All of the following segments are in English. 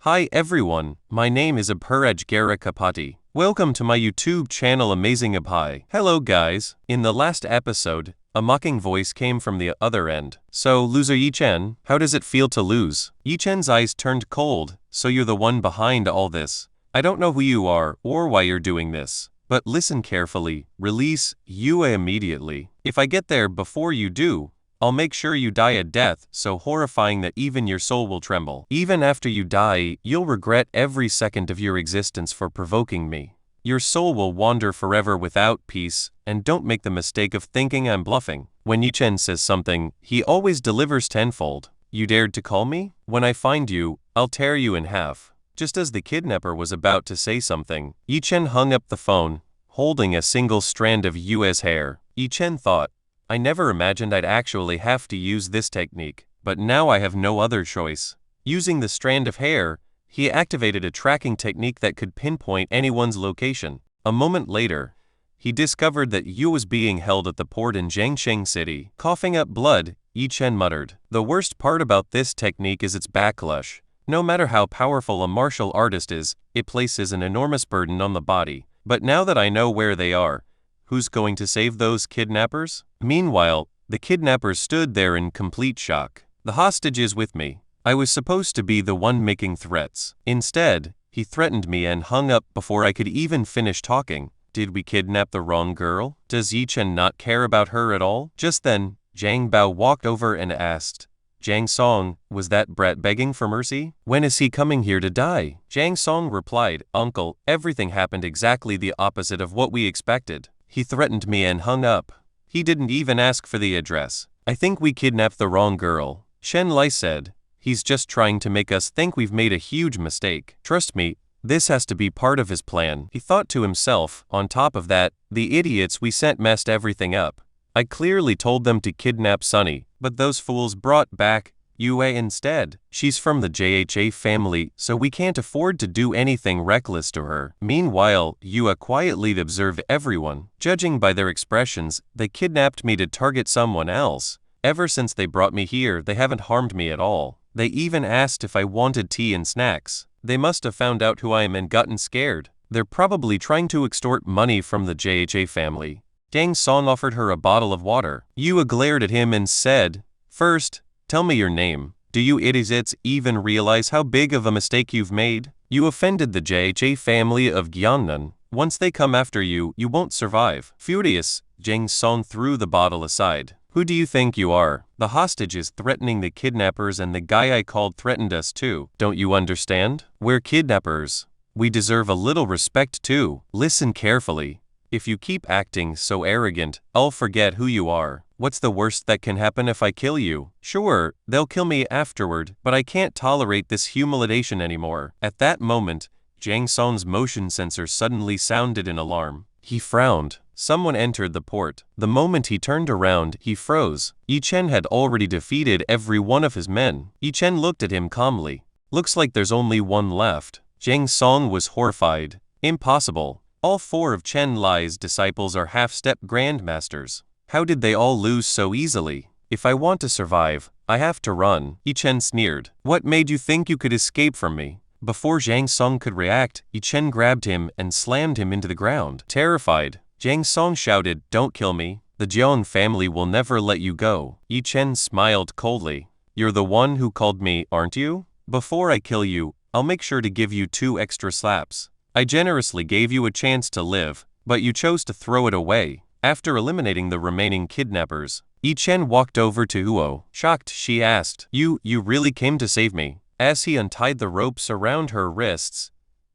Hi everyone, my name is Abhiraj Garakapati. Welcome to my YouTube channel Amazing Abhi. Hello guys, in the last episode, a mocking voice came from the other end. So loser Yichen, how does it feel to lose? Yichen's eyes turned cold, so you're the one behind all this. I don't know who you are or why you're doing this. But listen carefully, release Yue immediately. If I get there before you do, I'll make sure you die a death so horrifying that even your soul will tremble. Even after you die, you'll regret every second of your existence for provoking me. Your soul will wander forever without peace, and don't make the mistake of thinking I'm bluffing. When Yichen says something, he always delivers tenfold. You dared to call me? When I find you, I'll tear you in half. Just as the kidnapper was about to say something, Yichen hung up the phone, holding a single strand of Yue's hair. Yichen thought, I never imagined I'd actually have to use this technique, but now I have no other choice. Using the strand of hair, he activated a tracking technique that could pinpoint anyone's location. A moment later, he discovered that Yu was being held at the port in Jiangsheng City. Coughing up blood, Yichen muttered, the worst part about this technique is its backlash. No matter how powerful a martial artist is, it places an enormous burden on the body. But now that I know where they are, who's going to save those kidnappers? Meanwhile, the kidnappers stood there in complete shock. The hostage is with me. I was supposed to be the one making threats. Instead, he threatened me and hung up before I could even finish talking. Did we kidnap the wrong girl? Does Yichen not care about her at all? Just then, Zhang Bao walked over and asked, Zhang Song, was that brat begging for mercy? When is he coming here to die? Zhang Song replied, Uncle, everything happened exactly the opposite of what we expected. He threatened me and hung up. He didn't even ask for the address. I think we kidnapped the wrong girl. Shen Lai said, he's just trying to make us think we've made a huge mistake. Trust me, this has to be part of his plan. He thought to himself, on top of that, the idiots we sent messed everything up. I clearly told them to kidnap Sunny, but those fools brought back Yue instead. She's from the JHA family, so we can't afford to do anything reckless to her. Meanwhile, Yue quietly observed everyone. Judging by their expressions, they kidnapped me to target someone else. Ever since they brought me here, they haven't harmed me at all. They even asked if I wanted tea and snacks. They must have found out who I am and gotten scared. They're probably trying to extort money from the JHA family. Dang Song offered her a bottle of water. Yue glared at him and said, First, tell me your name. Do you idiots even realize how big of a mistake you've made? You offended the JHA family of Gyeongnan. Once they come after you, you won't survive. Furious, Zhang Song threw the bottle aside. Who do you think you are? The hostage is threatening the kidnappers and the guy I called threatened us too. Don't you understand? We're kidnappers. We deserve a little respect too. Listen carefully. If you keep acting so arrogant, I'll forget who you are. What's the worst that can happen if I kill you? Sure, they'll kill me afterward, but I can't tolerate this humiliation anymore. At that moment, Zhang Song's motion sensor suddenly sounded an alarm. He frowned. Someone entered the port. The moment he turned around, he froze. Yichen had already defeated every one of his men. Yichen looked at him calmly. Looks like there's only one left. Zhang Song was horrified. Impossible. All four of Chen Lai's disciples are half-step grandmasters. How did they all lose so easily? If I want to survive, I have to run. Yichen sneered. What made you think you could escape from me? Before Zhang Song could react, Yichen grabbed him and slammed him into the ground. Terrified, Zhang Song shouted, Don't kill me. The Jiang family will never let you go. Yichen smiled coldly. You're the one who called me, aren't you? Before I kill you, I'll make sure to give you 2 extra slaps. I generously gave you a chance to live, but you chose to throw it away. After eliminating the remaining kidnappers, Yichen walked over to Huo. Shocked, she asked, You really came to save me? As he untied the ropes around her wrists,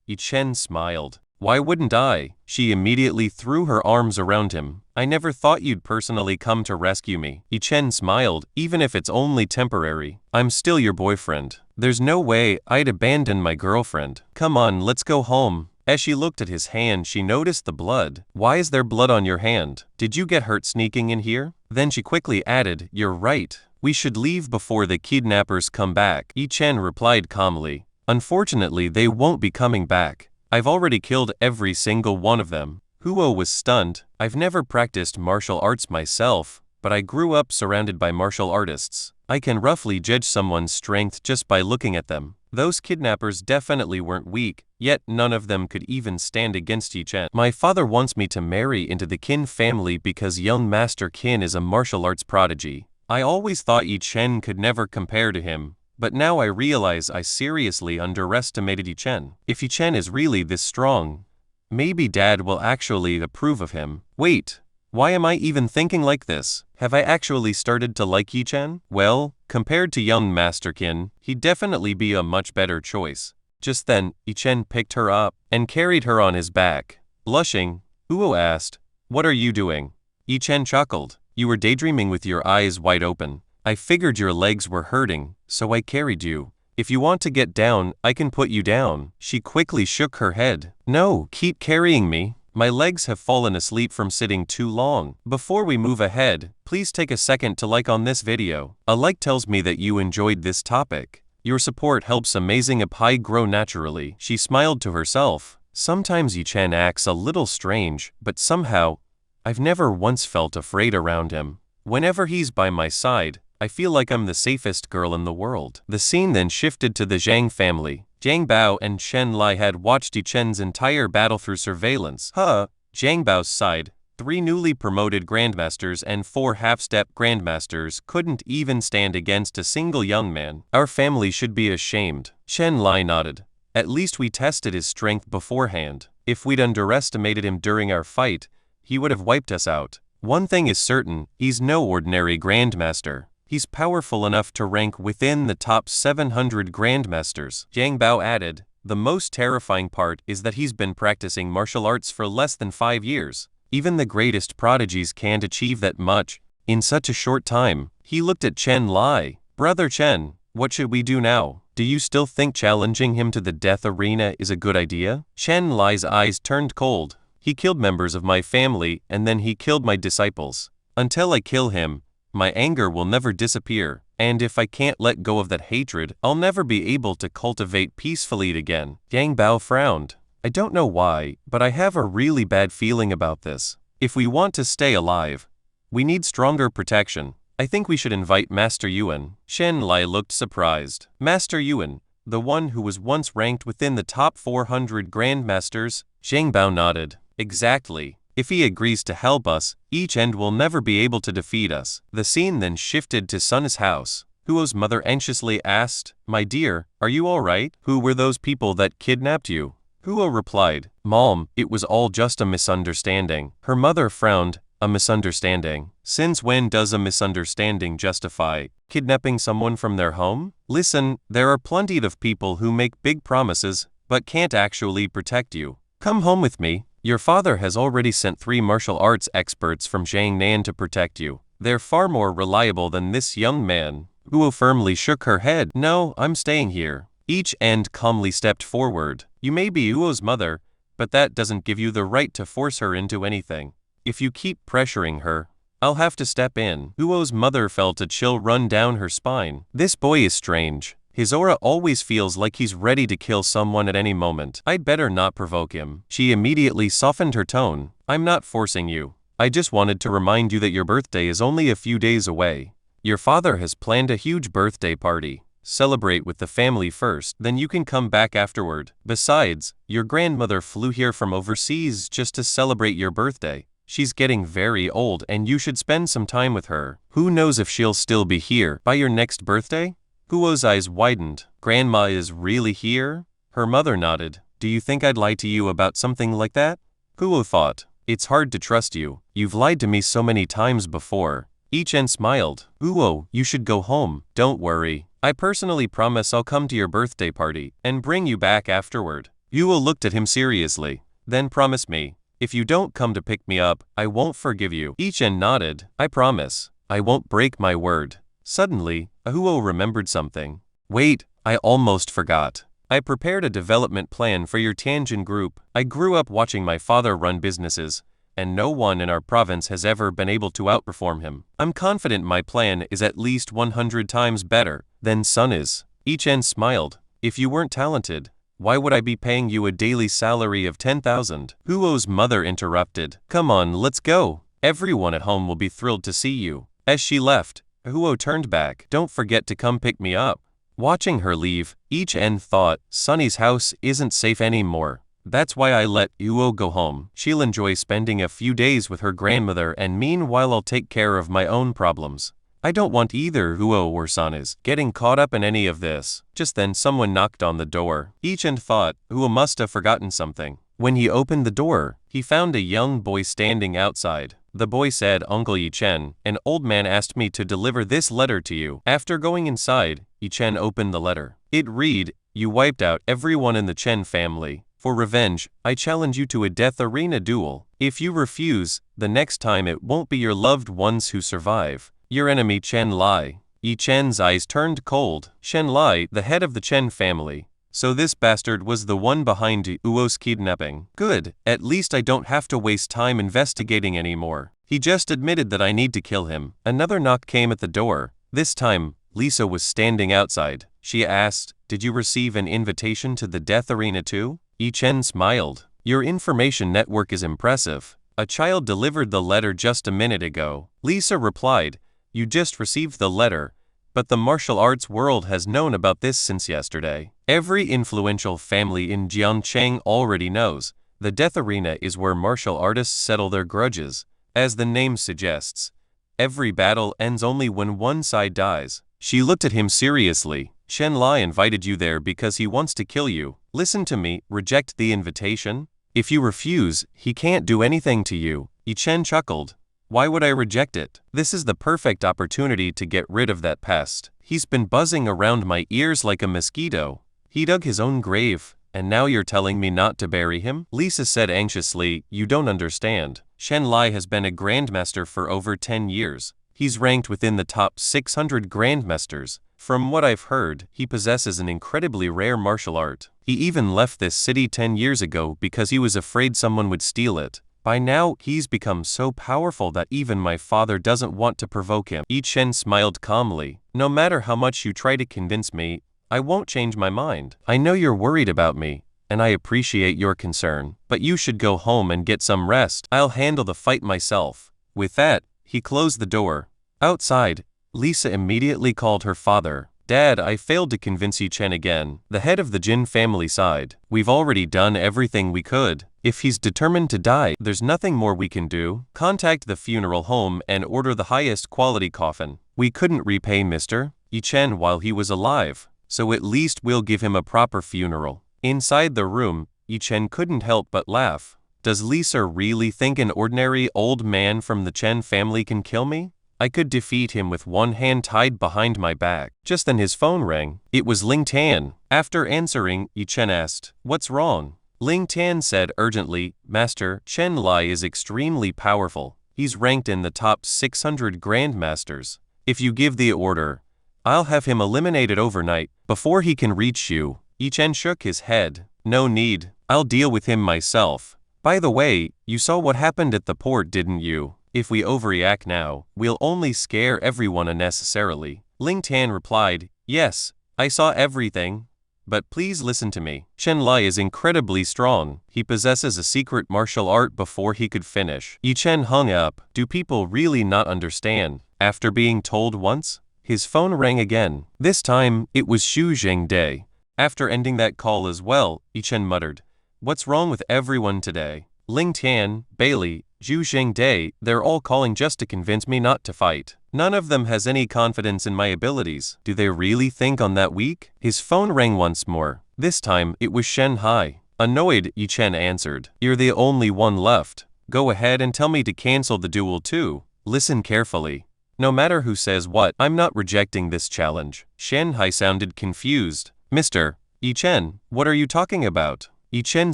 Yichen smiled. Why wouldn't I? She immediately threw her arms around him. I never thought you'd personally come to rescue me. Yichen smiled, even if it's only temporary. I'm still your boyfriend. There's no way I'd abandon my girlfriend. Come on, let's go home. As she looked at his hand, she noticed the blood. Why is there blood on your hand? Did you get hurt sneaking in here? Then she quickly added, You're right. We should leave before the kidnappers come back. Yichen replied calmly. Unfortunately, they won't be coming back. I've already killed every single one of them. Huo was stunned. I've never practiced martial arts myself, but I grew up surrounded by martial artists. I can roughly judge someone's strength just by looking at them. Those kidnappers definitely weren't weak, yet none of them could even stand against Yi Chen. My father wants me to marry into the Qin family because young Master Qin is a martial arts prodigy. I always thought Yi Chen could never compare to him, but now I realize I seriously underestimated Yi Chen. If Yi Chen is really this strong, maybe Dad will actually approve of him. Wait, why am I even thinking like this? Have I actually started to like Yi Chen? Well, compared to young Master Qin, he'd definitely be a much better choice. Just then, Yi Chen picked her up and carried her on his back. Blushing, Huo asked, "What are you doing?" Yi Chen chuckled. "You were daydreaming with your eyes wide open. I figured your legs were hurting, so I carried you. If you want to get down, I can put you down." She quickly shook her head. "No, keep carrying me. My legs have fallen asleep from sitting too long." Before we move ahead, please take a second to like on this video. A like tells me that you enjoyed this topic. Your support helps Amazing Pie grow naturally. She smiled to herself. Sometimes Yi Chen acts a little strange, but somehow, I've never once felt afraid around him. Whenever he's by my side, I feel like I'm the safest girl in the world. The scene then shifted to the Zhang family. Zhang Bao and Chen Lai had watched Yi Chen's entire battle through surveillance. Zhang Bao's side, 3 newly promoted grandmasters and 4 half-step grandmasters couldn't even stand against a single young man. Our family should be ashamed. Chen Lai nodded. At least we tested his strength beforehand. If we'd underestimated him during our fight, he would have wiped us out. One thing is certain, he's no ordinary grandmaster. He's powerful enough to rank within the top 700 grandmasters. Zhang Bao added, the most terrifying part is that he's been practicing martial arts for less than 5 years. Even the greatest prodigies can't achieve that much in such a short time. He looked at Chen Lai. Brother Chen, what should we do now? Do you still think challenging him to the death arena is a good idea? Chen Lai's eyes turned cold. He killed members of my family and then he killed my disciples. Until I kill him, my anger will never disappear, and if I can't let go of that hatred, I'll never be able to cultivate peacefully again. Yang Bao frowned. I don't know why, but I have a really bad feeling about this. If we want to stay alive, we need stronger protection. I think we should invite Master Yuan. Chen Lai looked surprised. Master Yuan, the one who was once ranked within the top 400 grandmasters? Zhang Bao nodded. Exactly. If he agrees to help us, each end will never be able to defeat us. The scene then shifted to Sun's house. Huo's mother anxiously asked, "My dear, are you all right? Who were those people that kidnapped you?" Huo replied, "Mom, it was all just a misunderstanding." Her mother frowned. A misunderstanding? Since when does a misunderstanding justify kidnapping someone from their home? Listen, there are plenty of people who make big promises, but can't actually protect you. Come home with me. Your father has already sent 3 martial arts experts from Jiangnan to protect you. They're far more reliable than this young man. Huo firmly shook her head. No, I'm staying here. Each end calmly stepped forward. You may be Huo's mother, but that doesn't give you the right to force her into anything. If you keep pressuring her, I'll have to step in. Huo's mother felt a chill run down her spine. This boy is strange. His aura always feels like he's ready to kill someone at any moment. I'd better not provoke him. She immediately softened her tone. I'm not forcing you. I just wanted to remind you that your birthday is only a few days away. Your father has planned a huge birthday party. Celebrate with the family first, then you can come back afterward. Besides, your grandmother flew here from overseas just to celebrate your birthday. She's getting very old and you should spend some time with her. Who knows if she'll still be here by your next birthday? Huo's eyes widened. Grandma is really here? Her mother nodded. Do you think I'd lie to you about something like that? Huo thought. It's hard to trust you. You've lied to me so many times before. Ichen smiled. Huo, you should go home. Don't worry. I personally promise I'll come to your birthday party and bring you back afterward. Huo looked at him seriously. Then promise me. If you don't come to pick me up, I won't forgive you. Ichen nodded. I promise. I won't break my word. Suddenly, Huo remembered something. Wait, I almost forgot. I prepared a development plan for your Tianjin group. I grew up watching my father run businesses, and no one in our province has ever been able to outperform him. I'm confident my plan is at least 100 times better than Sun is. Ichen smiled. If you weren't talented, why would I be paying you a daily salary of 10,000? Huo's mother interrupted. Come on, let's go. Everyone at home will be thrilled to see you. As she left, Huo turned back. Don't forget to come pick me up. Watching her leave, Yi Chen thought, Sunny's house isn't safe anymore. That's why I let Uo go home. She'll enjoy spending a few days with her grandmother, and meanwhile I'll take care of my own problems. I don't want either Uo or Sunny's getting caught up in any of this. Just then someone knocked on the door. Yi Chen thought Uo must have forgotten something. When he opened the door, he found a young boy standing outside. The boy said, Uncle Yi Chen, an old man asked me to deliver this letter to you. After going inside, Yi Chen opened the letter. It read, You wiped out everyone in the Chen family. For revenge, I challenge you to a death arena duel. If you refuse, the next time it won't be your loved ones who survive. Your enemy Chen Lai. Yi Chen's eyes turned cold. Chen Lai, the head of the Chen family. So this bastard was the one behind Uo's kidnapping. Good, at least I don't have to waste time investigating anymore. He just admitted that I need to kill him. Another knock came at the door. This time, Lisa was standing outside. She asked, Did you receive an invitation to the death arena too? Yi Chen smiled. Your information network is impressive. A child delivered the letter just a minute ago. Lisa replied, You just received the letter, but the martial arts world has known about this since yesterday. Every influential family in Jiangcheng already knows. The death arena is where martial artists settle their grudges. As the name suggests, every battle ends only when one side dies. She looked at him seriously. Chen Lai invited you there because he wants to kill you. Listen to me, reject the invitation. If you refuse, he can't do anything to you. Yi Chen chuckled. Why would I reject it? This is the perfect opportunity to get rid of that pest. He's been buzzing around my ears like a mosquito. He dug his own grave, and now you're telling me not to bury him? Lisa said anxiously, You don't understand. Chen Lai has been a grandmaster for over 10 years. He's ranked within the top 600 grandmasters. From what I've heard, he possesses an incredibly rare martial art. He even left this city 10 years ago because he was afraid someone would steal it. By now, he's become so powerful that even my father doesn't want to provoke him. Yi Chen smiled calmly. No matter how much you try to convince me, I won't change my mind. I know you're worried about me, and I appreciate your concern, but you should go home and get some rest. I'll handle the fight myself. With that, he closed the door. Outside, Lisa immediately called her father. Dad, I failed to convince Yi Chen again. The head of the Jin family sighed. We've already done everything we could. If he's determined to die, there's nothing more we can do. Contact the funeral home and order the highest quality coffin. We couldn't repay Mr. Yi Chen while he was alive, so at least we'll give him a proper funeral. Inside the room, Yi Chen couldn't help but laugh. Does Lisa really think an ordinary old man from the Chen family can kill me? I could defeat him with one hand tied behind my back. Just then his phone rang. It was Ling Tan. After answering, Yi Chen asked, What's wrong? Ling Tan said urgently, Master, Chen Lai is extremely powerful. He's ranked in the top 600 grandmasters. If you give the order, I'll have him eliminated overnight, before he can reach you. Yi Chen shook his head. No need. I'll deal with him myself. By the way, you saw what happened at the port, didn't you? If we overreact now, we'll only scare everyone unnecessarily. Ling Tan replied, Yes, I saw everything. But please listen to me. Chen Lai is incredibly strong. He possesses a secret martial art before he could finish. Yi Chen hung up. Do people really not understand? After being told once, his phone rang again. This time, it was Xu Zhengde. After ending that call as well, Yi Chen muttered, What's wrong with everyone today? Ling Tan, Bailey, Zhu Zhengde, they're all calling just to convince me not to fight. None of them has any confidence in my abilities. Do they really think I'm that weak? His phone rang once more. This time, it was Shen Hai. Annoyed, Yi Chen answered. You're the only one left. Go ahead and tell me to cancel the duel too. Listen carefully. No matter who says what, I'm not rejecting this challenge. Shen Hai sounded confused. Mr. Yi Chen, what are you talking about? Yi Chen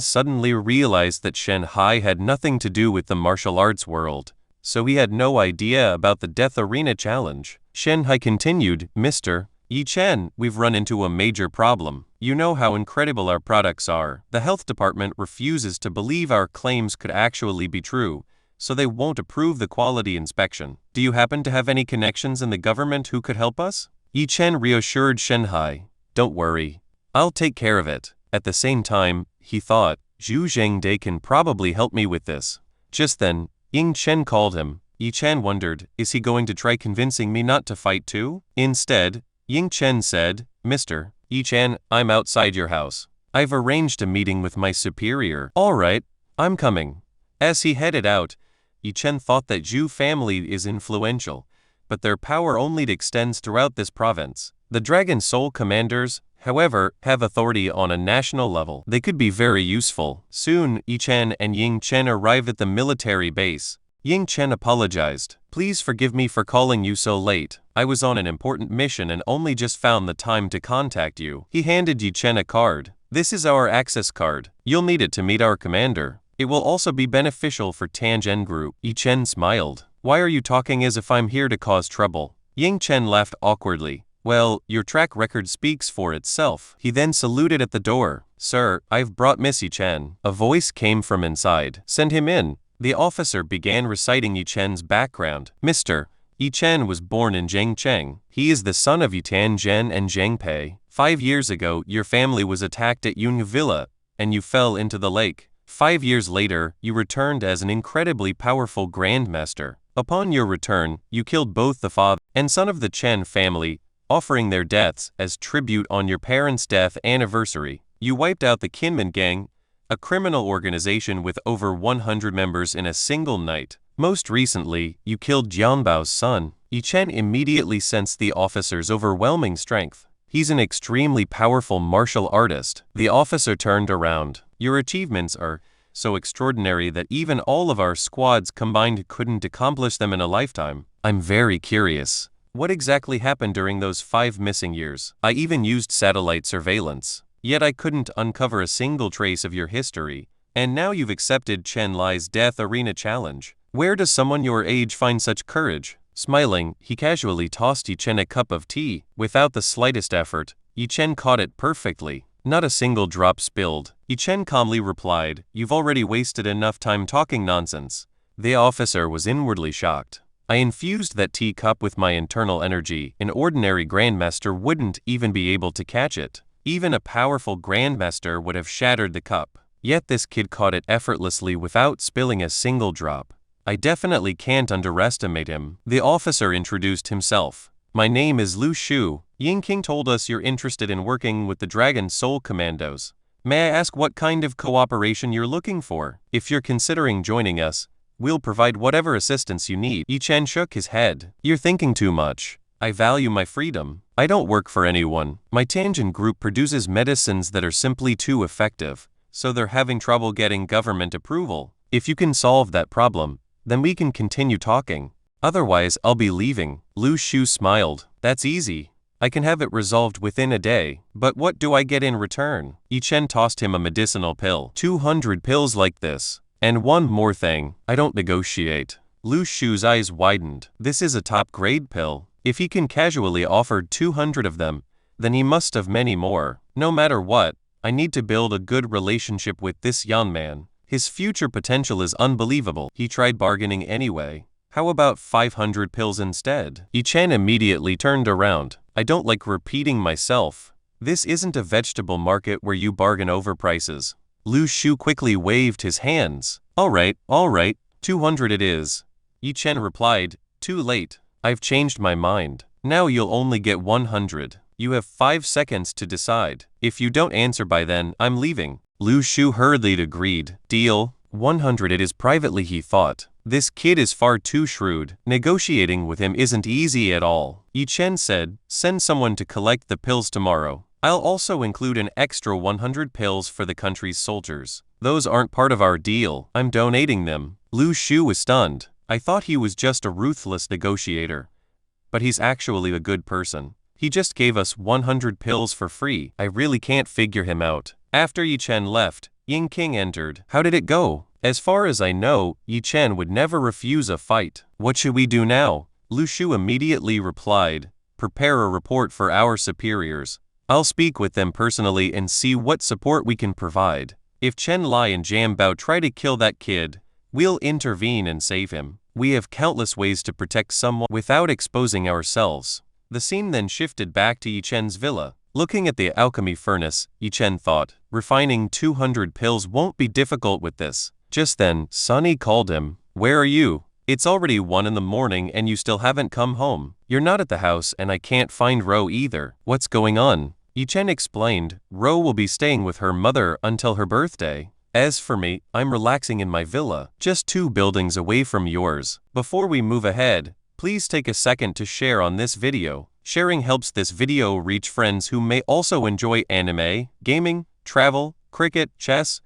suddenly realized that Shen Hai had nothing to do with the martial arts world, so he had no idea about the Death Arena challenge. Shen Hai continued, Mr. Yi Chen, we've run into a major problem. You know how incredible our products are. The health department refuses to believe our claims could actually be true, so they won't approve the quality inspection. Do you happen to have any connections in the government who could help us? Yi Chen reassured Shen Hai, Don't worry. I'll take care of it. At the same time, he thought, Zhu Zhengde can probably help me with this. Just then, Ying Chen called him. Yi Chen wondered, is he going to try convincing me not to fight too? Instead, Ying Chen said, Mr. Yi-chan, I'm outside your house. I've arranged a meeting with my superior. All right, I'm coming. As he headed out, Yi-chen thought that Zhu family is influential, but their power only extends throughout this province. The Dragon Soul commanders, however, have authority on a national level. They could be very useful. Soon, Yi-chen and Ying-chen arrived at the military base. Ying-chen apologized. Please forgive me for calling you so late. I was on an important mission and only just found the time to contact you. He handed Yi-chen a card. This is our access card. You'll need it to meet our commander. It will also be beneficial for Tangen Group. Yi-chen smiled. Why are you talking as if I'm here to cause trouble? Ying-chen laughed awkwardly. Well, your track record speaks for itself. He then saluted at the door. Sir, I've brought Miss Yi-chen. A voice came from inside. Send him in. The officer began reciting Yi-chen's background. Mr. Yi-chen was born in Zhengcheng. He is the son of Yitan Zhen and Zheng Pei. 5 years ago, your family was attacked at Yung Villa, and you fell into the lake. 5 years later, you returned as an incredibly powerful grandmaster. Upon your return, you killed both the father and son of the Chen family, offering their deaths as tribute on your parents' death anniversary. You wiped out the Kinman Gang, a criminal organization with over 100 members in a single night. Most recently, you killed Jianbao's son. Yi-chen immediately sensed the officer's overwhelming strength. He's an extremely powerful martial artist. The officer turned around. Your achievements are so extraordinary that even all of our squads combined couldn't accomplish them in a lifetime. I'm very curious. What exactly happened during those 5 missing years? I even used satellite surveillance. Yet I couldn't uncover a single trace of your history, and now you've accepted Chen Lai's death arena challenge. Where does someone your age find such courage? Smiling, he casually tossed Yi-chen a cup of tea. Without the slightest effort, Yi-chen caught it perfectly. Not a single drop spilled. Yi-chen calmly replied, You've already wasted enough time talking nonsense. The officer was inwardly shocked. I infused that teacup with my internal energy. An ordinary grandmaster wouldn't even be able to catch it. Even a powerful grandmaster would have shattered the cup. Yet this kid caught it effortlessly without spilling a single drop. I definitely can't underestimate him. The officer introduced himself. My name is Lu Shu. Yingqing told us you're interested in working with the Dragon Soul Commandos. May I ask what kind of cooperation you're looking for? If you're considering joining us, we'll provide whatever assistance you need. Yi-chen shook his head. You're thinking too much. I value my freedom. I don't work for anyone. My Tangen Group produces medicines that are simply too effective, so they're having trouble getting government approval. If you can solve that problem, then we can continue talking. Otherwise, I'll be leaving. Lu Shu smiled. That's easy. I can have it resolved within a day. But what do I get in return? Yi-chen tossed him a medicinal pill. 200 pills like this. And one more thing. I don't negotiate. Lu Shu's eyes widened. This is a top-grade pill. If he can casually offer 200 of them, then he must have many more. No matter what, I need to build a good relationship with this young man. His future potential is unbelievable. He tried bargaining anyway. How about 500 pills instead? Yi-chen immediately turned around. I don't like repeating myself. This isn't a vegetable market where you bargain over prices. Lu Shu quickly waved his hands. All right, 200 it is. Yi-chen replied, Too late. I've changed my mind. Now you'll only get 100. You have 5 seconds to decide. If you don't answer by then, I'm leaving. Lu Shu hurriedly agreed. Deal. 100 it is. Privately he thought. This kid is far too shrewd. Negotiating with him isn't easy at all. Yi-chen said, Send someone to collect the pills tomorrow. I'll also include an extra 100 pills for the country's soldiers. Those aren't part of our deal. I'm donating them. Lu Shu was stunned. I thought he was just a ruthless negotiator. But he's actually a good person. He just gave us 100 pills for free. I really can't figure him out. After Yi-chen left, Yingqing entered. How did it go? As far as I know, Yi-chen would never refuse a fight. What should we do now? Lu Shu immediately replied, Prepare a report for our superiors. I'll speak with them personally and see what support we can provide. If Chen Lai and Jianbao try to kill that kid, we'll intervene and save him. We have countless ways to protect someone without exposing ourselves. The scene then shifted back to Yi-chen's villa. Looking at the alchemy furnace, Yi-chen thought, refining 200 pills won't be difficult with this. Just then, Sunny called him. Where are you? It's already 1 in the morning and you still haven't come home. You're not at the house and I can't find Ro either. What's going on? Yichen explained. Ro will be staying with her mother until her birthday. As for me, I'm relaxing in my villa, just 2 buildings away from yours. Before we move ahead, please take a second to share on this video. Sharing helps this video reach friends who may also enjoy anime, gaming, travel, cricket, chess,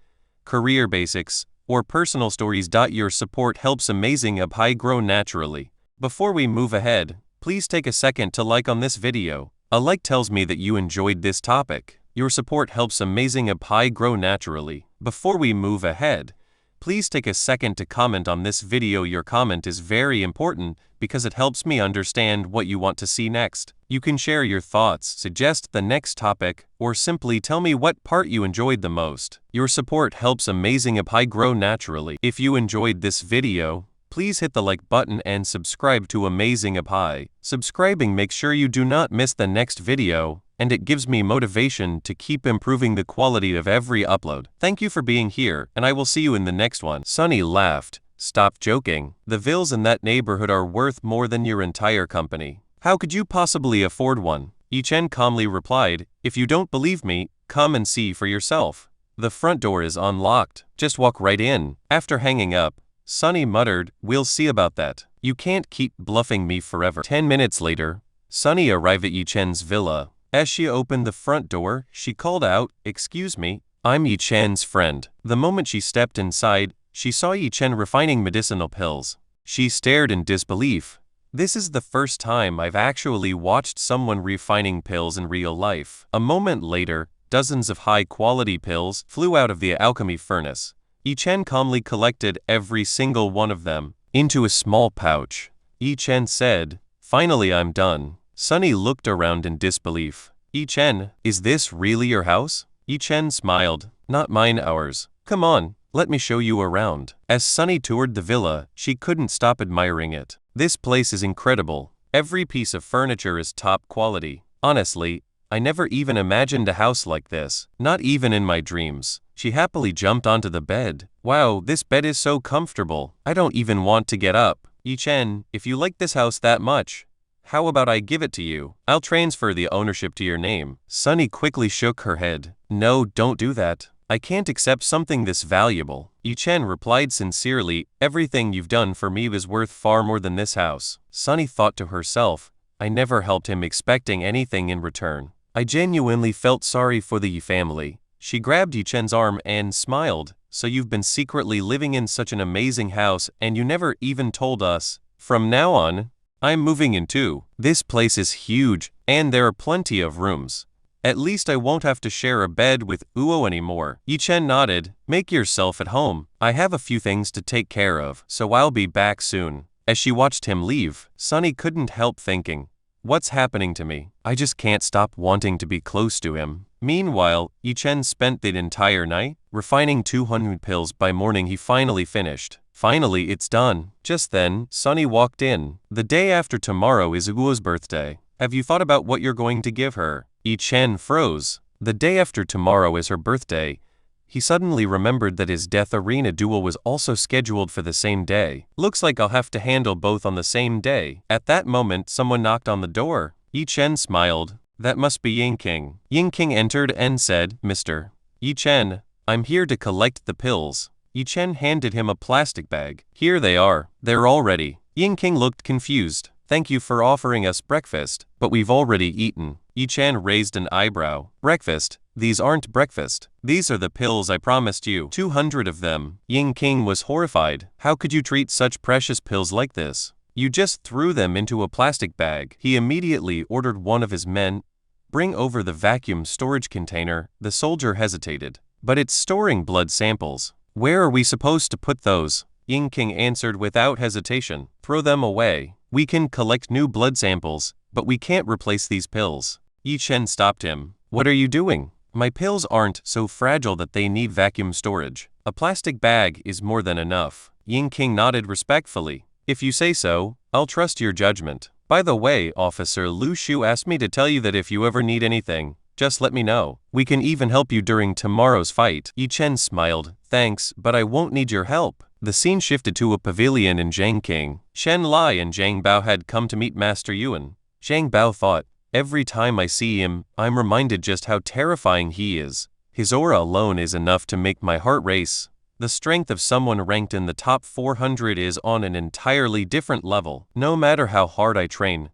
career basics, or personal stories. Your support helps Amazing Apai grow naturally. Before we move ahead, please take a second to like on this video. A like tells me that you enjoyed this topic. Your support helps Amazing Apai grow naturally. Before we move ahead, please take a second to comment on this video. Your comment is very important because it helps me understand what you want to see next. You can share your thoughts, suggest the next topic, or simply tell me what part you enjoyed the most. Your support helps Amazing Apai grow naturally. If you enjoyed this video, please hit the like button and subscribe to Amazing Apai. Subscribing makes sure you do not miss the next video, and it gives me motivation to keep improving the quality of every upload. Thank you for being here, and I will see you in the next one. Sunny laughed. Stop joking. The villas in that neighborhood are worth more than your entire company. How could you possibly afford one? Yichen calmly replied, if you don't believe me, come and see for yourself. The front door is unlocked. Just walk right in. After hanging up, Sunny muttered, we'll see about that. You can't keep bluffing me forever. 10 minutes later, Sunny arrived at Yichen's villa. As she opened the front door, she called out, excuse me, I'm Yichen's friend. The moment she stepped inside, she saw Yichen refining medicinal pills. She stared in disbelief. This is the first time I've actually watched someone refining pills in real life. A moment later, dozens of high-quality pills flew out of the alchemy furnace. Yichen calmly collected every single one of them into a small pouch. Yichen said, finally I'm done. Sunny looked around in disbelief. Yichen, is this really your house? Yichen smiled. Not mine, ours. Come on, let me show you around. As Sunny toured the villa, she couldn't stop admiring it. This place is incredible. Every piece of furniture is top quality. Honestly, I never even imagined a house like this, not even in my dreams. She happily jumped onto the bed. Wow, this bed is so comfortable. I don't even want to get up. Yichen, if you like this house that much, how about I give it to you? I'll transfer the ownership to your name. Sunny quickly shook her head. No, don't do that. I can't accept something this valuable. Yichen replied sincerely, everything you've done for me was worth far more than this house. Sunny thought to herself, I never helped him expecting anything in return. I genuinely felt sorry for the Yi family. She grabbed Yichen's arm and smiled. So you've been secretly living in such an amazing house and you never even told us. From now on, I'm moving in too. This place is huge, and there are plenty of rooms. At least I won't have to share a bed with Uo anymore. Yichen nodded. Make yourself at home. I have a few things to take care of, so I'll be back soon. As she watched him leave, Sunny couldn't help thinking, what's happening to me? I just can't stop wanting to be close to him. Meanwhile, Yichen spent the entire night refining 200 pills. By morning he finally finished. Finally, it's done. Just then, Sunny walked in. The day after tomorrow is Uo's birthday. Have you thought about what you're going to give her? Yichen froze. The day after tomorrow is her birthday. He suddenly remembered that his Death Arena duel was also scheduled for the same day. Looks like I'll have to handle both on the same day. At that moment, someone knocked on the door. Yichen smiled. That must be Yingqing. Yingqing entered and said, Mr. Yichen, I'm here to collect the pills. Yichen handed him a plastic bag. Here they are. They're all ready. Yingqing looked confused. Thank you for offering us breakfast, but we've already eaten. Yichen raised an eyebrow. Breakfast? These aren't breakfast. These are the pills I promised you. 200 of them. Yingqing was horrified. How could you treat such precious pills like this? You just threw them into a plastic bag. He immediately ordered one of his men, bring over the vacuum storage container. The soldier hesitated. But it's storing blood samples. Where are we supposed to put those? Yingqing answered without hesitation. Throw them away. We can collect new blood samples, but we can't replace these pills. Yichen stopped him. What are you doing? My pills aren't so fragile that they need vacuum storage. A plastic bag is more than enough. Yingqing nodded respectfully. If you say so, I'll trust your judgment. By the way, Officer Lu Shu asked me to tell you that if you ever need anything, just let me know. We can even help you during tomorrow's fight. Yichen smiled. Thanks, but I won't need your help. The scene shifted to a pavilion in Zhangking. Shen Lai and Zhang Bao had come to meet Master Yuan. Zhang Bao thought, every time I see him, I'm reminded just how terrifying he is. His aura alone is enough to make my heart race. The strength of someone ranked in the top 400 is on an entirely different level. No matter how hard I train,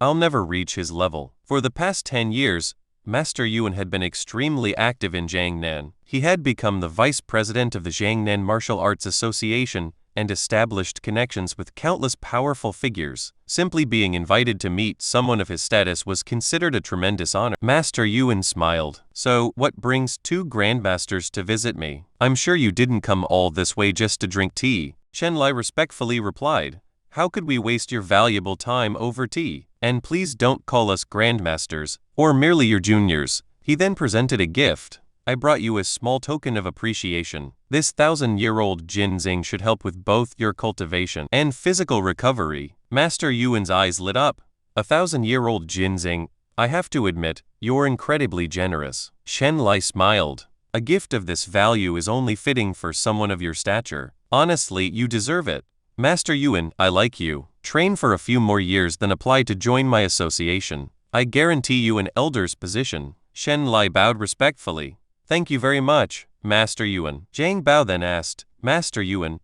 I'll never reach his level. For the past 10 years, Master Yuan had been extremely active in Jiangnan. He had become the vice president of the Jiangnan Martial Arts Association and established connections with countless powerful figures. Simply being invited to meet someone of his status was considered a tremendous honor. Master Yuan smiled. So, what brings two grandmasters to visit me? I'm sure you didn't come all this way just to drink tea. Chen Lai respectfully replied. How could we waste your valuable time over tea? And please don't call us grandmasters, or merely your juniors. He then presented a gift. I brought you a small token of appreciation. This 1,000-year-old ginseng should help with both your cultivation and physical recovery. Master Yuan's eyes lit up. 1,000-year-old ginseng, I have to admit, you're incredibly generous. Shen Lai smiled. A gift of this value is only fitting for someone of your stature. Honestly, you deserve it. Master Yuan, I like you. Train for a few more years then apply to join my association. I guarantee you an elder's position. Shen Lai bowed respectfully. Thank you very much, Master Yuan. Zhang Bao then asked, Master Yuan,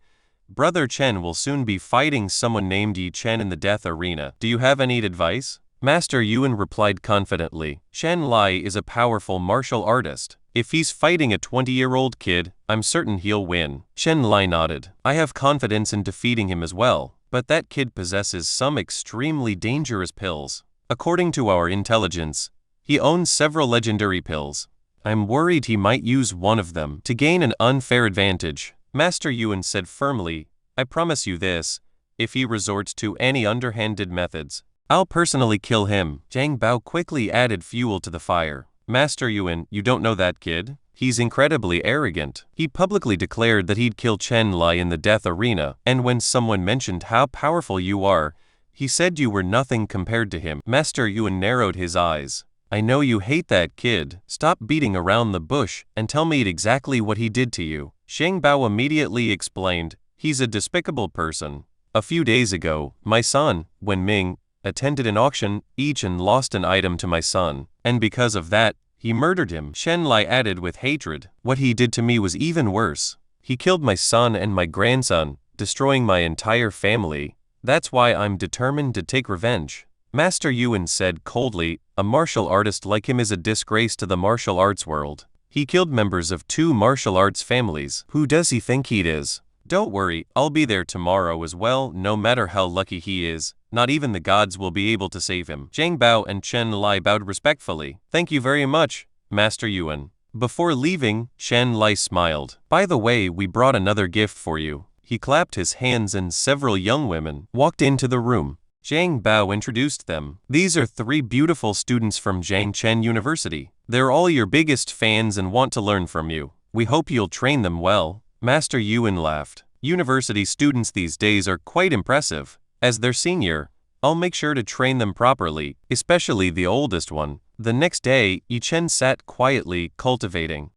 Brother Chen will soon be fighting someone named Yi Chen in the death arena. Do you have any advice? Master Yuan replied confidently. Shen Lai is a powerful martial artist. If he's fighting a 20-year-old kid, I'm certain he'll win. Shen Lai nodded. I have confidence in defeating him as well, but that kid possesses some extremely dangerous pills. According to our intelligence, he owns several legendary pills. I'm worried he might use one of them to gain an unfair advantage. Master Yuan said firmly, I promise you this, if he resorts to any underhanded methods, I'll personally kill him. Zhang Bao quickly added fuel to the fire. Master Yuan, you don't know that kid? He's incredibly arrogant. He publicly declared that he'd kill Chen Lai in the death arena, and when someone mentioned how powerful you are, he said you were nothing compared to him. Master Yuan narrowed his eyes. I know you hate that kid. Stop beating around the bush and tell me exactly what he did to you. Zhang Bao immediately explained, he's a despicable person. A few days ago, my son, Wen Ming, attended an auction each and lost an item to my son, and because of that, he murdered him. Shen Lai added with hatred, what he did to me was even worse. He killed my son and my grandson, destroying my entire family. That's why I'm determined to take revenge. Master Yuan said coldly, a martial artist like him is a disgrace to the martial arts world. He killed members of 2 martial arts families. Who does he think he is? Don't worry, I'll be there tomorrow as well. No matter how lucky he is, not even the gods will be able to save him. Zhang Bao and Chen Lai bowed respectfully. Thank you very much, Master Yuan. Before leaving, Shen Lai smiled. By the way, we brought another gift for you. He clapped his hands and several young women walked into the room. Zhang Bao introduced them. These are 3 beautiful students from Jiangchen University. They're all your biggest fans and want to learn from you. We hope you'll train them well. Master Yuan laughed. University students these days are quite impressive. As their senior, I'll make sure to train them properly, especially the oldest one. The next day, Yi Chen sat quietly, cultivating.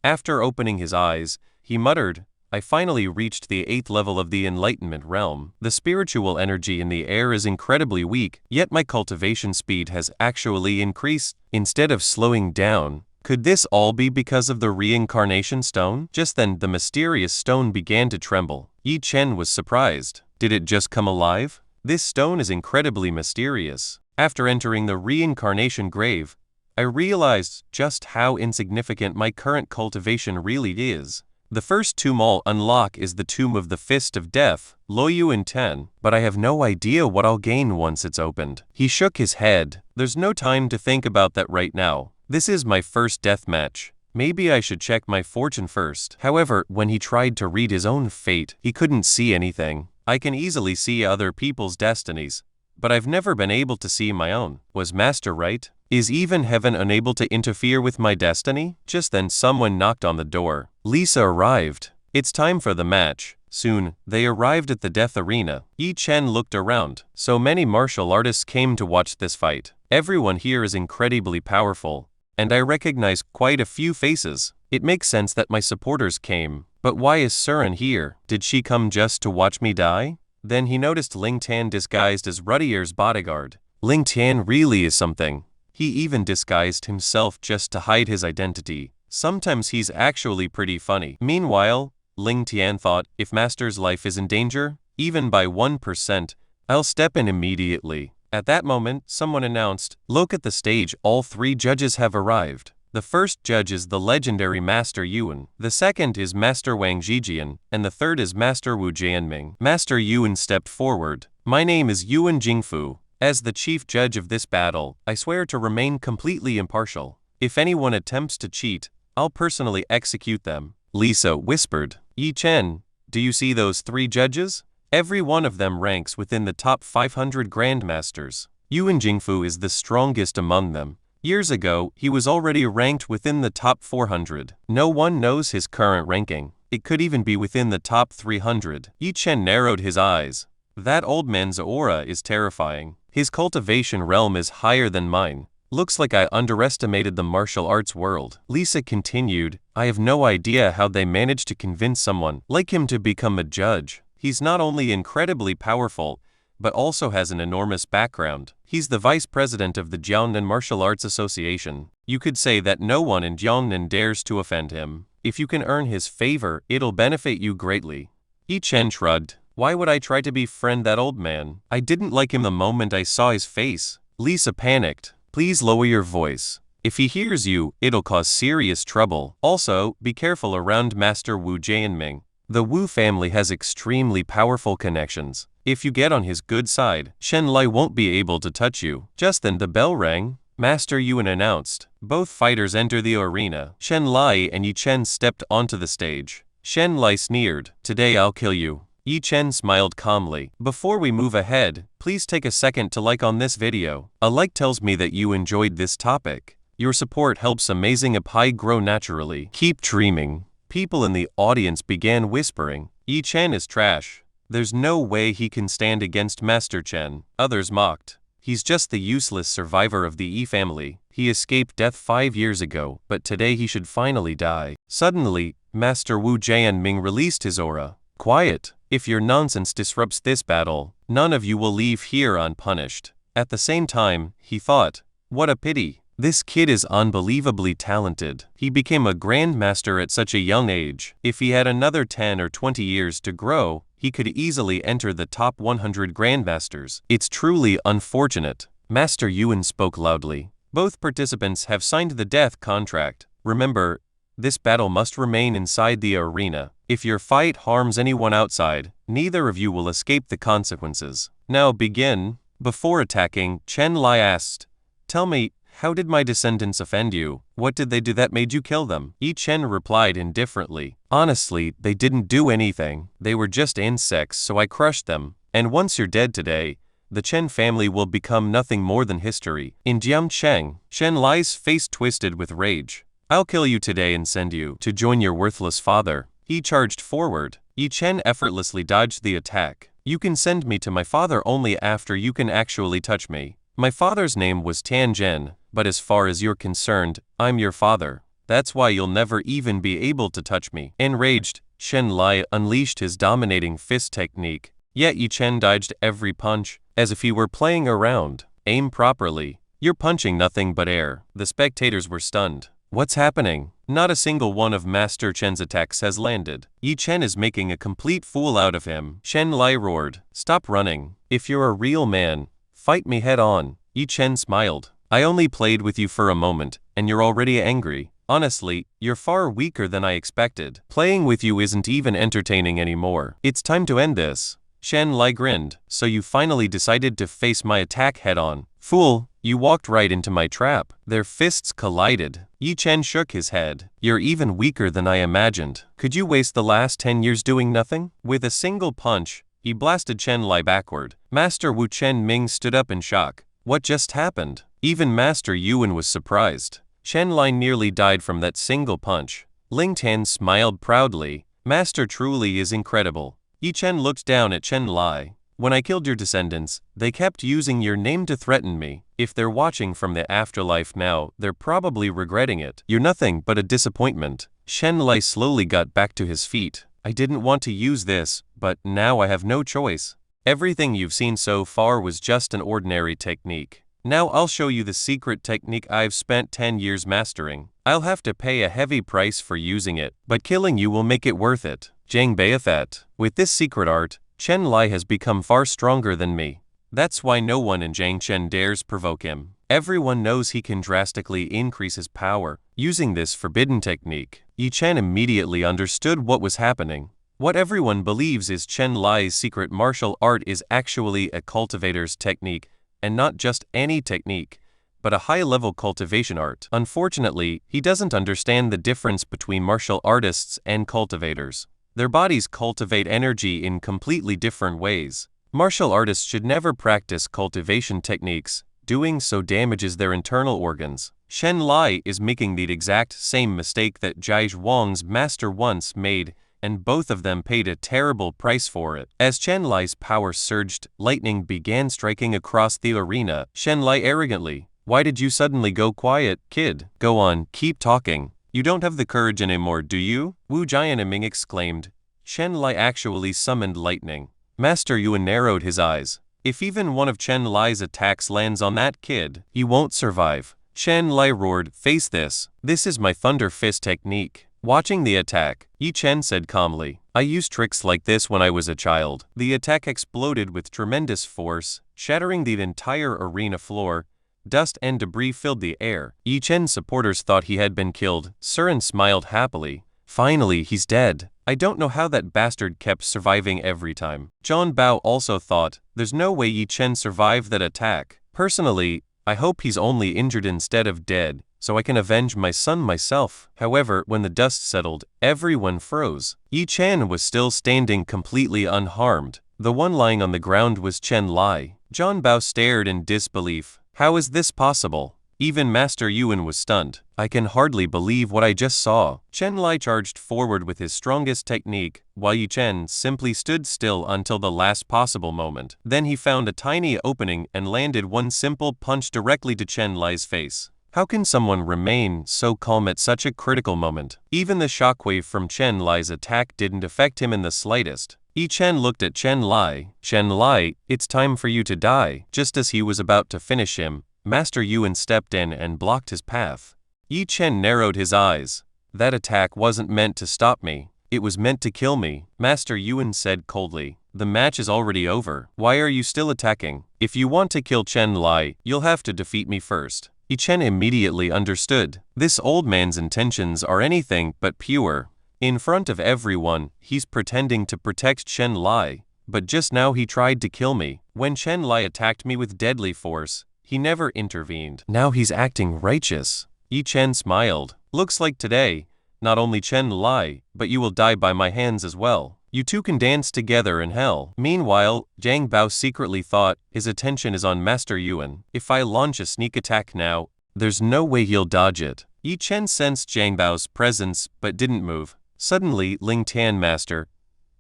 After opening his eyes, he muttered, I finally reached the 8th level of the enlightenment realm. The spiritual energy in the air is incredibly weak, yet my cultivation speed has actually increased instead of slowing down. Could this all be because of the reincarnation stone? Just then, the mysterious stone began to tremble. Yi Chen was surprised. Did it just come alive? This stone is incredibly mysterious. After entering the reincarnation grave, I realized just how insignificant my current cultivation really is. The first tomb I'll unlock is the Tomb of the Fist of Death, Loyuan 10, but I have no idea what I'll gain once it's opened. He shook his head. There's no time to think about that right now. This is my first death match. Maybe I should check my fortune first. However, when he tried to read his own fate, he couldn't see anything. I can easily see other people's destinies, but I've never been able to see my own. Was Master right? Is even heaven unable to interfere with my destiny? Just then someone knocked on the door. Lisa arrived. It's time for the match. Soon, they arrived at the death arena. Yi Chen looked around. So many martial artists came to watch this fight. Everyone here is incredibly powerful, and I recognize quite a few faces. It makes sense that my supporters came. But why is Surin here? Did she come just to watch me die? Then he noticed Ling Tian disguised as Rudier's bodyguard. Ling Tian really is something. He even disguised himself just to hide his identity. Sometimes he's actually pretty funny. Meanwhile, Ling Tian thought, if Master's life is in danger, even by 1%, I'll step in immediately. At that moment, someone announced, "Look at the stage, all 3 judges have arrived." The first judge is the legendary Master Yuan, the second is Master Wang Zhijian, and the third is Master Wu Jianming. Master Yuan stepped forward. "My name is Yuan Jingfu. As the chief judge of this battle, I swear to remain completely impartial. If anyone attempts to cheat, I'll personally execute them." Lisa whispered, "Yi Chen, do you see those 3 judges? Every one of them ranks within the top 500 grandmasters. Yuan Jingfu is the strongest among them. Years ago, he was already ranked within the top 400. No one knows his current ranking. It could even be within the top 300. Yi Chen narrowed his eyes. That old man's aura is terrifying. His cultivation realm is higher than mine. Looks like I underestimated the martial arts world. Lisa continued, I have no idea how they managed to convince someone like him to become a judge. He's not only incredibly powerful, but also has an enormous background. He's the vice president of the Jiangnan Martial Arts Association. You could say that no one in Jiangnan dares to offend him. If you can earn his favor, it'll benefit you greatly. Yi Chen shrugged. Why would I try to befriend that old man? I didn't like him the moment I saw his face. Lisa panicked. Please lower your voice. If he hears you, it'll cause serious trouble. Also, be careful around Master Wu Jianming. The Wu family has extremely powerful connections. If you get on his good side, Shen Lai won't be able to touch you. Just then the bell rang. Master Yuan announced. Both fighters enter the arena. Shen Lai and Yi Chen stepped onto the stage. Shen Lai sneered. Today I'll kill you. Yi Chen smiled calmly. Before we move ahead, please take a second to like on this video. A like tells me that you enjoyed this topic. Your support helps Amazing Apai grow naturally. Keep dreaming. People in the audience began whispering, Yi Chen is trash. There's no way he can stand against Master Chen. Others mocked. He's just the useless survivor of the Yi family. He escaped death 5 years ago, but today he should finally die. Suddenly, Master Wu Jianming released his aura. Quiet. If your nonsense disrupts this battle, none of you will leave here unpunished. At the same time, he thought, what a pity. This kid is unbelievably talented. He became a grandmaster at such a young age. If he had another 10 or 20 years to grow, he could easily enter the top 100 grandmasters. It's truly unfortunate. Master Yuan spoke loudly. Both participants have signed the death contract. Remember, this battle must remain inside the arena. If your fight harms anyone outside, neither of you will escape the consequences. Now begin. Before attacking, Chen Lai asked, Tell me, how did my descendants offend you? What did they do that made you kill them? Yi Chen replied indifferently. Honestly, they didn't do anything. They were just insects, so I crushed them. And once you're dead today, the Chen family will become nothing more than history. In Jiangcheng, Shen Lai's face twisted with rage. I'll kill you today and send you to join your worthless father. He charged forward. Yi Chen effortlessly dodged the attack. You can send me to my father only after you can actually touch me. My father's name was Tian Zhen, but as far as you're concerned, I'm your father. That's why you'll never even be able to touch me. Enraged, Shen Lai unleashed his dominating fist technique. Yet Yi Chen dodged every punch, as if he were playing around. Aim properly. You're punching nothing but air. The spectators were stunned. What's happening? Not a single one of Master Chen's attacks has landed. Yi Chen is making a complete fool out of him. Shen Lai roared. Stop running. If you're a real man, fight me head on. Yi Chen smiled. I only played with you for a moment, and you're already angry. Honestly, you're far weaker than I expected. Playing with you isn't even entertaining anymore. It's time to end this. Shen Lai grinned. So you finally decided to face my attack head on. Fool, you walked right into my trap. Their fists collided. Yi Chen shook his head. You're even weaker than I imagined. Could you waste the last 10 years doing nothing? With a single punch, he blasted Chen Lai backward. Master Wu Jianming stood up in shock. What just happened? Even Master Yuan was surprised. Shen Lai nearly died from that single punch. Ling Tian smiled proudly. Master truly is incredible. Yi Chen looked down at Chen Lai. When I killed your descendants, they kept using your name to threaten me. If they're watching from the afterlife now, they're probably regretting it. You're nothing but a disappointment. Shen Lai slowly got back to his feet. I didn't want to use this, but now I have no choice. Everything you've seen so far was just an ordinary technique. Now I'll show you the secret technique I've spent 10 years mastering. I'll have to pay a heavy price for using it, but killing you will make it worth it. Zhang Beifet. With this secret art, Chen Lai has become far stronger than me. That's why no one in Zhangchen dares provoke him. Everyone knows he can drastically increase his power. Using this forbidden technique, Yi Chen immediately understood what was happening. What everyone believes is Chen Lai's secret martial art is actually a cultivator's technique, and not just any technique, but a high-level cultivation art. Unfortunately, he doesn't understand the difference between martial artists and cultivators. Their bodies cultivate energy in completely different ways. Martial artists should never practice cultivation techniques. Doing so damages their internal organs. Shen Lai is making the exact same mistake that Jai Zhuang's master once made, and both of them paid a terrible price for it. As Chen Lai's power surged, lightning began striking across the arena. Shen Lai arrogantly, "Why did you suddenly go quiet, kid? Go on, keep talking. You don't have the courage anymore, do you?" Wu Jianming exclaimed. Shen Lai actually summoned lightning. Master Yuan narrowed his eyes. If even one of Chen Lai's attacks lands on that kid, he won't survive. Chen Lai roared, "Face this. This is my Thunder Fist technique." Watching the attack, Yi Chen said calmly, "I used tricks like this when I was a child." The attack exploded with tremendous force, shattering the entire arena floor. Dust and debris filled the air. Yi Chen's supporters thought he had been killed. Surin smiled happily. "Finally, he's dead. I don't know how that bastard kept surviving every time." Zhang Bao also thought, "There's no way Yi Chen survived that attack. Personally, I hope he's only injured instead of dead, so I can avenge my son myself." However, when the dust settled, everyone froze. Yi Chen was still standing completely unharmed. The one lying on the ground was Chen Lai. Zhang Bao stared in disbelief. How is this possible? Even Master Yuan was stunned. "I can hardly believe what I just saw." Chen Lai charged forward with his strongest technique, while Yi Chen simply stood still until the last possible moment. Then he found a tiny opening and landed one simple punch directly to Chen Lai's face. How can someone remain so calm at such a critical moment? Even the shockwave from Chen Lai's attack didn't affect him in the slightest. Yi Chen looked at Chen Lai. "Chen Lai, it's time for you to die." Just as he was about to finish him, Master Yuan stepped in and blocked his path. Yi Chen narrowed his eyes. "That attack wasn't meant to stop me. It was meant to kill me," Master Yuan said coldly. "The match is already over. Why are you still attacking? If you want to kill Chen Lai, you'll have to defeat me first." Yi Chen immediately understood. This old man's intentions are anything but pure. In front of everyone, he's pretending to protect Chen Lai. But just now he tried to kill me. When Chen Lai attacked me with deadly force, he never intervened. Now he's acting righteous. Yi Chen smiled. "Looks like today, not only Chen Lai, but you will die by my hands as well. You two can dance together in hell." Meanwhile, Zhang Bao secretly thought his attention is on Master Yuan. If I launch a sneak attack now, there's no way he'll dodge it. Yi Chen sensed Zhang Bao's presence but didn't move. Suddenly, Ling Tian, "Master,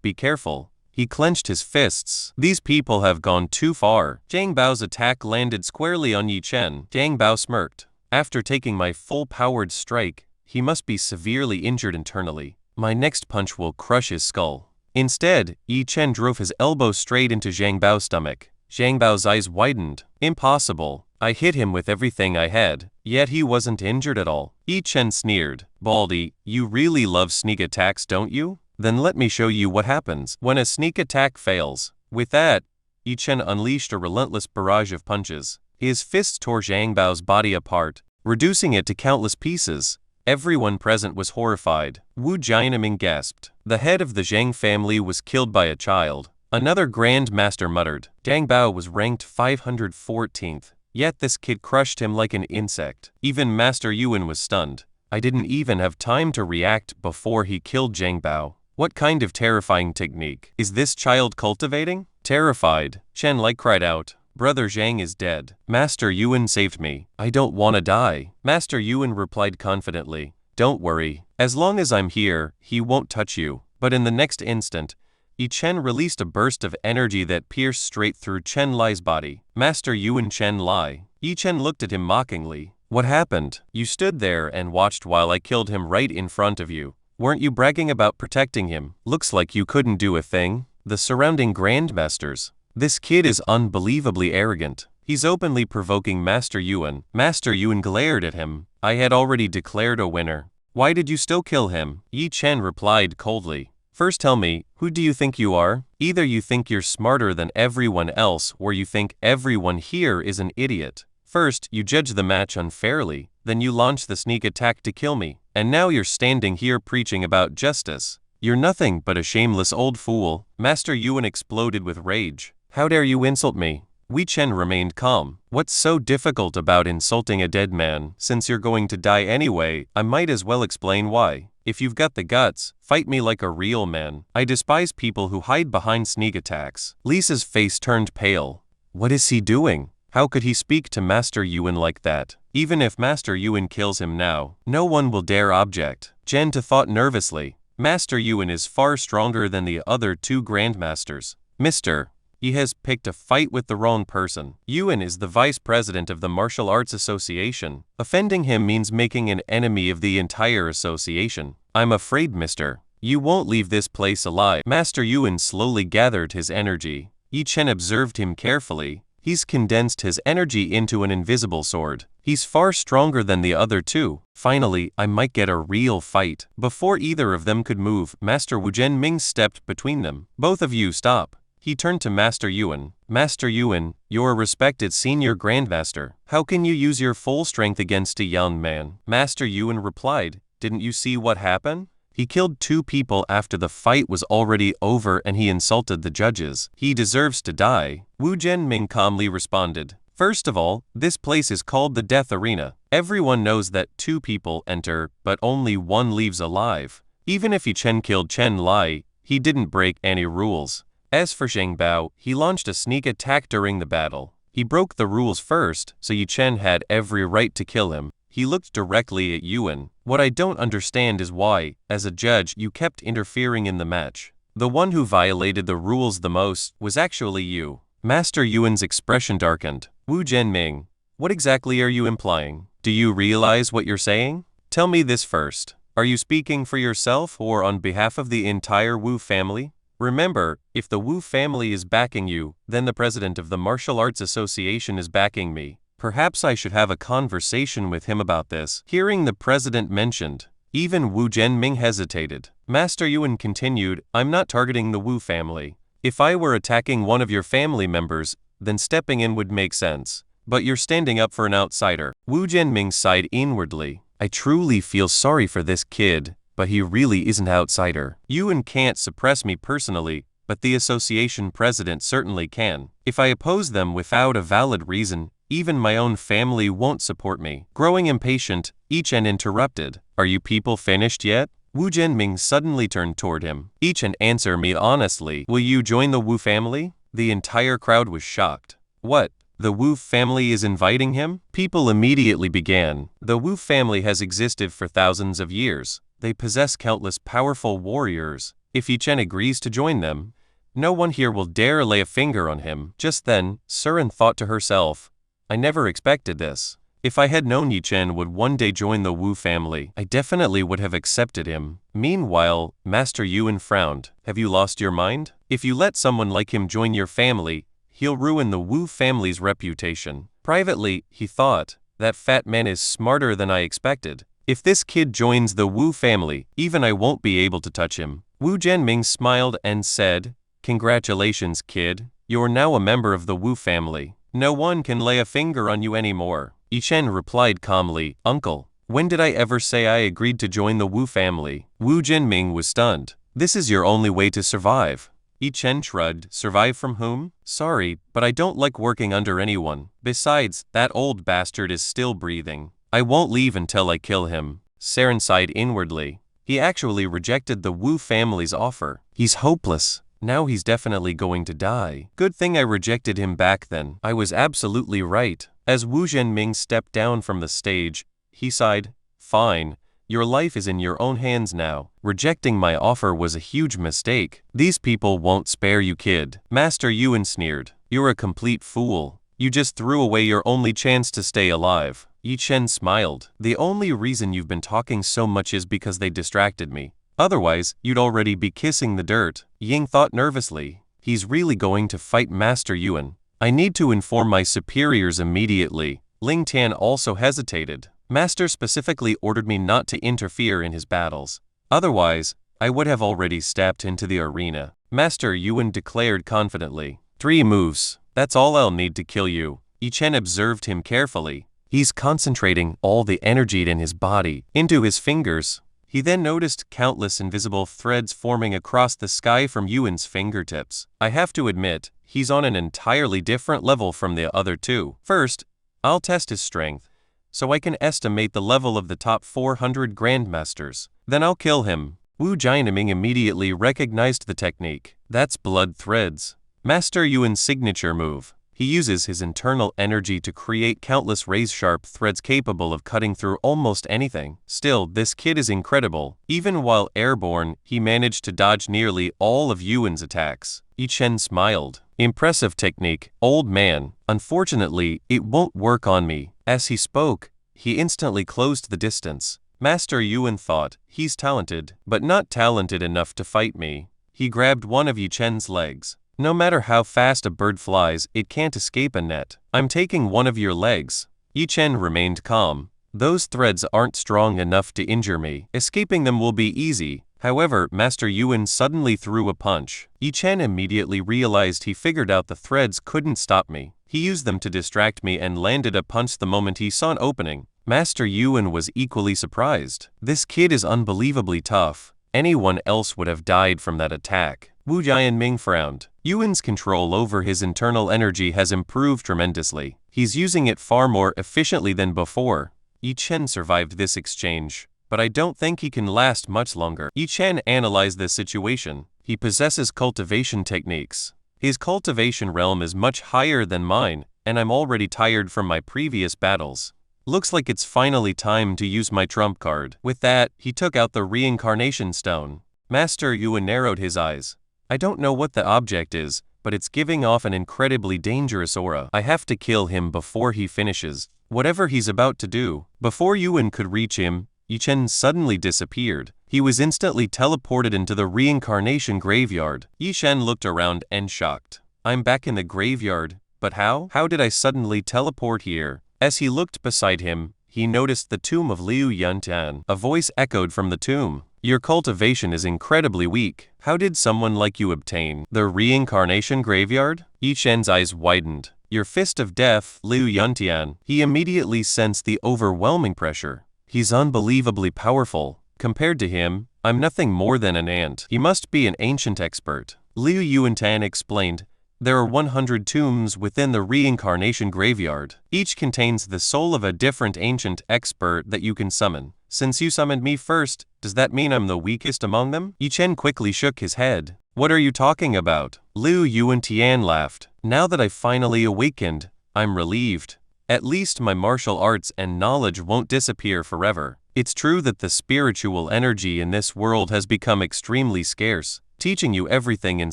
be careful." He clenched his fists. "These people have gone too far." Zhang Bao's attack landed squarely on Yi Chen. Zhang Bao smirked. "After taking my full-powered strike, he must be severely injured internally. My next punch will crush his skull." Instead, Yi Chen drove his elbow straight into Zhang Bao's stomach. Zhang Bao's eyes widened. "Impossible. I hit him with everything I had, yet he wasn't injured at all." Yi Chen sneered. "Baldy, you really love sneak attacks, don't you? Then let me show you what happens when a sneak attack fails." With that, Yi Chen unleashed a relentless barrage of punches. His fists tore Zhang Bao's body apart, reducing it to countless pieces. Everyone present was horrified. Wu Jianming gasped. The head of the Zhang family was killed by a child. Another Grand Master muttered. Zhang Bao was ranked 514th, yet this kid crushed him like an insect. Even Master Yuan was stunned. I didn't even have time to react before he killed Zhang Bao. What kind of terrifying technique is this child cultivating? Terrified, Chen Lai cried out. "Brother Zhang is dead. Master Yuan saved me. I don't want to die." Master Yuan replied confidently, "Don't worry. As long as I'm here, he won't touch you." But in the next instant, Yi Chen released a burst of energy that pierced straight through Chen Lai's body. Master Yuan Chen Lai. Yi Chen looked at him mockingly. What happened? You stood there and watched while I killed him right in front of you. Weren't you bragging about protecting him? Looks like you couldn't do a thing. The surrounding grandmasters. This kid is unbelievably arrogant. He's openly provoking Master Yuan. Master Yuan glared at him. I had already declared a winner. Why did you still kill him? Yi Chen replied coldly. First tell me, who do you think you are? Either you think you're smarter than everyone else or you think everyone here is an idiot. First, you judge the match unfairly, then you launch the sneak attack to kill me, and now you're standing here preaching about justice. You're nothing but a shameless old fool. Master Yuan exploded with rage. How dare you insult me? Yi Chen remained calm. What's so difficult about insulting a dead man? Since you're going to die anyway, I might as well explain why. If you've got the guts, fight me like a real man. I despise people who hide behind sneak attacks. Lisa's face turned pale. What is he doing? How could he speak to Master Yuan like that? Even if Master Yuan kills him now, no one will dare object. Jen thought nervously. Master Yuan is far stronger than the other two grandmasters. Mister, he has picked a fight with the wrong person. Yuan is the vice president of the Martial Arts Association. Offending him means making an enemy of the entire association. I'm afraid, mister, you won't leave this place alive. Master Yuan slowly gathered his energy. Yi Chen observed him carefully. He's condensed his energy into an invisible sword. He's far stronger than the other two. Finally, I might get a real fight. Before either of them could move, Master Wu Zhenming stepped between them. Both of you stop. He turned to Master Yuan. Master Yuan, you're a respected senior grandmaster. How can you use your full strength against a young man? Master Yuan replied, didn't you see what happened? He killed two people after the fight was already over and he insulted the judges. He deserves to die. Wu Zhenming calmly responded. First of all, this place is called the Death Arena. Everyone knows that two people enter, but only one leaves alive. Even if Yi Chen killed Chen Lai, he didn't break any rules. As for Zheng Bao, he launched a sneak attack during the battle. He broke the rules first, so Yi Chen had every right to kill him. He looked directly at Yuan. What I don't understand is why, as a judge, you kept interfering in the match. The one who violated the rules the most was actually you. Master Yuan's expression darkened. Wu Zhenming, what exactly are you implying? Do you realize what you're saying? Tell me this first. Are you speaking for yourself or on behalf of the entire Wu family? Remember, if the Wu family is backing you, then the president of the Martial Arts Association is backing me. Perhaps I should have a conversation with him about this. Hearing the president mentioned, even Wu Zhenming hesitated. Master Yuan continued, I'm not targeting the Wu family. If I were attacking one of your family members, then stepping in would make sense. But you're standing up for an outsider. Wu Zhenming sighed inwardly. I truly feel sorry for this kid, but he really is an outsider. Yuan can't suppress me personally, but the association president certainly can. If I oppose them without a valid reason, even my own family won't support me. Growing impatient, Yi Chen interrupted. Are you people finished yet? Wu Zhenming suddenly turned toward him. Yi Chen, answer me honestly. Will you join the Wu family? The entire crowd was shocked. What? The Wu family is inviting him? People immediately began. The Wu family has existed for thousands of years. They possess countless powerful warriors. If Yi Chen agrees to join them, no one here will dare lay a finger on him. Just then, Surin thought to herself, I never expected this. If I had known Yi Chen would one day join the Wu family, I definitely would have accepted him. Meanwhile, Master Yuan frowned. Have you lost your mind? If you let someone like him join your family, he'll ruin the Wu family's reputation. Privately, he thought, that fat man is smarter than I expected. If this kid joins the Wu family, even I won't be able to touch him. Wu Zhenming smiled and said, Congratulations, kid. You're now a member of the Wu family. No one can lay a finger on you anymore. Yi Chen replied calmly, Uncle, when did I ever say I agreed to join the Wu family? Wu Zhenming was stunned. This is your only way to survive. Yi Chen shrugged. Survive from whom? Sorry, but I don't like working under anyone. Besides, that old bastard is still breathing. I won't leave until I kill him. Saren sighed inwardly. He actually rejected the Wu family's offer. He's hopeless. Now he's definitely going to die. Good thing I rejected him back then. I was absolutely right. As Wu Zhenming stepped down from the stage, he sighed, Fine, Your life is in your own hands now. Rejecting my offer was a huge mistake. These people won't spare you, kid. Master Yuan sneered. You're a complete fool. You just threw away your only chance to stay alive. Yi Chen smiled. The only reason you've been talking so much is because they distracted me. Otherwise, you'd already be kissing the dirt. Ying thought nervously. He's really going to fight Master Yuan. I need to inform my superiors immediately. Ling Tian also hesitated. Master specifically ordered me not to interfere in his battles. Otherwise, I would have already stepped into the arena. Master Yuan declared confidently. 3 moves. That's all I'll need to kill you. Yi Chen observed him carefully. He's concentrating all the energy in his body into his fingers. He then noticed countless invisible threads forming across the sky from Yuan's fingertips. I have to admit, he's on an entirely different level from the other two. First, I'll test his strength, so I can estimate the level of the top 400 grandmasters. Then I'll kill him. Wu Jianming immediately recognized the technique. That's blood threads. Master Yuan's signature move. He uses his internal energy to create countless razor-sharp threads capable of cutting through almost anything. Still, this kid is incredible. Even while airborne, he managed to dodge nearly all of Yuan's attacks. Yi Chen smiled. Impressive technique, old man. Unfortunately, it won't work on me. As he spoke, he instantly closed the distance. Master Yuan thought, he's talented, but not talented enough to fight me. He grabbed one of Yi Chen's legs. No matter how fast a bird flies, it can't escape a net. I'm taking one of your legs. Yi Chen remained calm. Those threads aren't strong enough to injure me. Escaping them will be easy. However, Master Yuan suddenly threw a punch. Yi Chen immediately realized he figured out the threads couldn't stop me. He used them to distract me and landed a punch the moment he saw an opening. Master Yuan was equally surprised. This kid is unbelievably tough. Anyone else would have died from that attack. Wu Jianming frowned. Yuan's control over his internal energy has improved tremendously. He's using it far more efficiently than before. Yi Chen survived this exchange, but I don't think he can last much longer. Yi Chen analyzed the situation. He possesses cultivation techniques. His cultivation realm is much higher than mine, and I'm already tired from my previous battles. Looks like it's finally time to use my trump card. With that, he took out the reincarnation stone. Master Yuan narrowed his eyes. I don't know what the object is, but it's giving off an incredibly dangerous aura. I have to kill him before he finishes whatever he's about to do. Before Yuan could reach him, Yi Chen suddenly disappeared. He was instantly teleported into the reincarnation graveyard. Yi Chen looked around and shocked. I'm back in the graveyard, but how? How did I suddenly teleport here? As he looked beside him, he noticed the tomb of Liu Yuntian. A voice echoed from the tomb. Your cultivation is incredibly weak. How did someone like you obtain the reincarnation graveyard? Yi Chen's eyes widened. Your fist of death, Liu Yuntian. He immediately sensed the overwhelming pressure. He's unbelievably powerful. Compared to him, I'm nothing more than an ant. He must be an ancient expert. Liu Yuntian explained. There are 100 tombs within the reincarnation graveyard. Each contains the soul of a different ancient expert that you can summon. Since you summoned me first, does that mean I'm the weakest among them? Yi Chen quickly shook his head. What are you talking about? Liu Yuntian laughed. Now that I've finally awakened, I'm relieved. At least my martial arts and knowledge won't disappear forever. It's true that the spiritual energy in this world has become extremely scarce. Teaching you everything in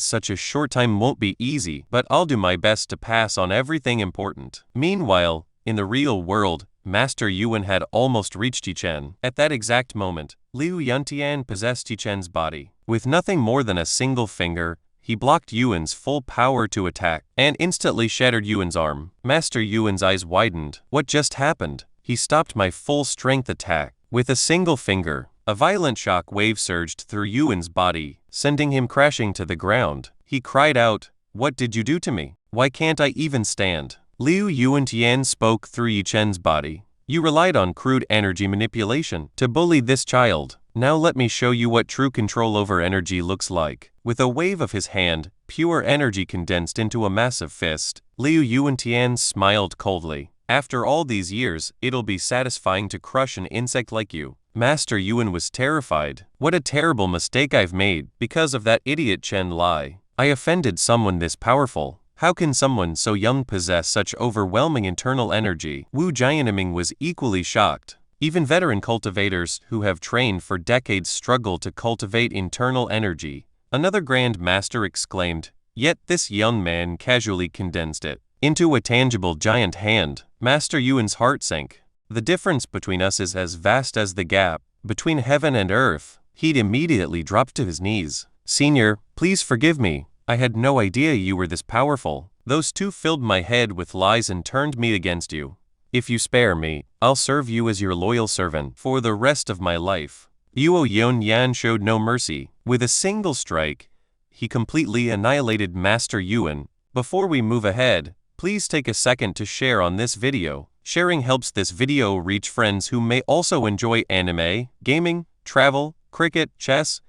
such a short time won't be easy, but I'll do my best to pass on everything important. Meanwhile, in the real world, Master Yuan had almost reached Yi Chen. At that exact moment, Liu Yuntian possessed Yi Chen's body. With nothing more than a single finger, he blocked Yuan's full power to attack, and instantly shattered Yuan's arm. Master Yuan's eyes widened. What just happened? He stopped my full strength attack. With a single finger, a violent shock wave surged through Yuan's body, sending him crashing to the ground. He cried out, "What did you do to me? Why can't I even stand?" Liu Yuntian spoke through Yi Chen's body. You relied on crude energy manipulation to bully this child. Now let me show you what true control over energy looks like. With a wave of his hand, pure energy condensed into a massive fist, Liu Yuntian smiled coldly. After all these years, it'll be satisfying to crush an insect like you. Master Yuan was terrified. What a terrible mistake I've made because of that idiot Chen Lai. I offended someone this powerful. How can someone so young possess such overwhelming internal energy? Wu Jianming was equally shocked. Even veteran cultivators who have trained for decades struggle to cultivate internal energy. Another Grand Master exclaimed, yet this young man casually condensed it into a tangible giant hand. Master Yuan's heart sank. The difference between us is as vast as the gap between heaven and earth. He'd immediately dropped to his knees. Senior, please forgive me. I had no idea you were this powerful. Those two filled my head with lies and turned me against you. If you spare me, I'll serve you as your loyal servant for the rest of my life. Yuo Yunyan showed no mercy. With a single strike, he completely annihilated Master Yuan. Before we move ahead, please take a second to share on this video. Sharing helps this video reach friends who may also enjoy anime, gaming, travel, cricket, chess,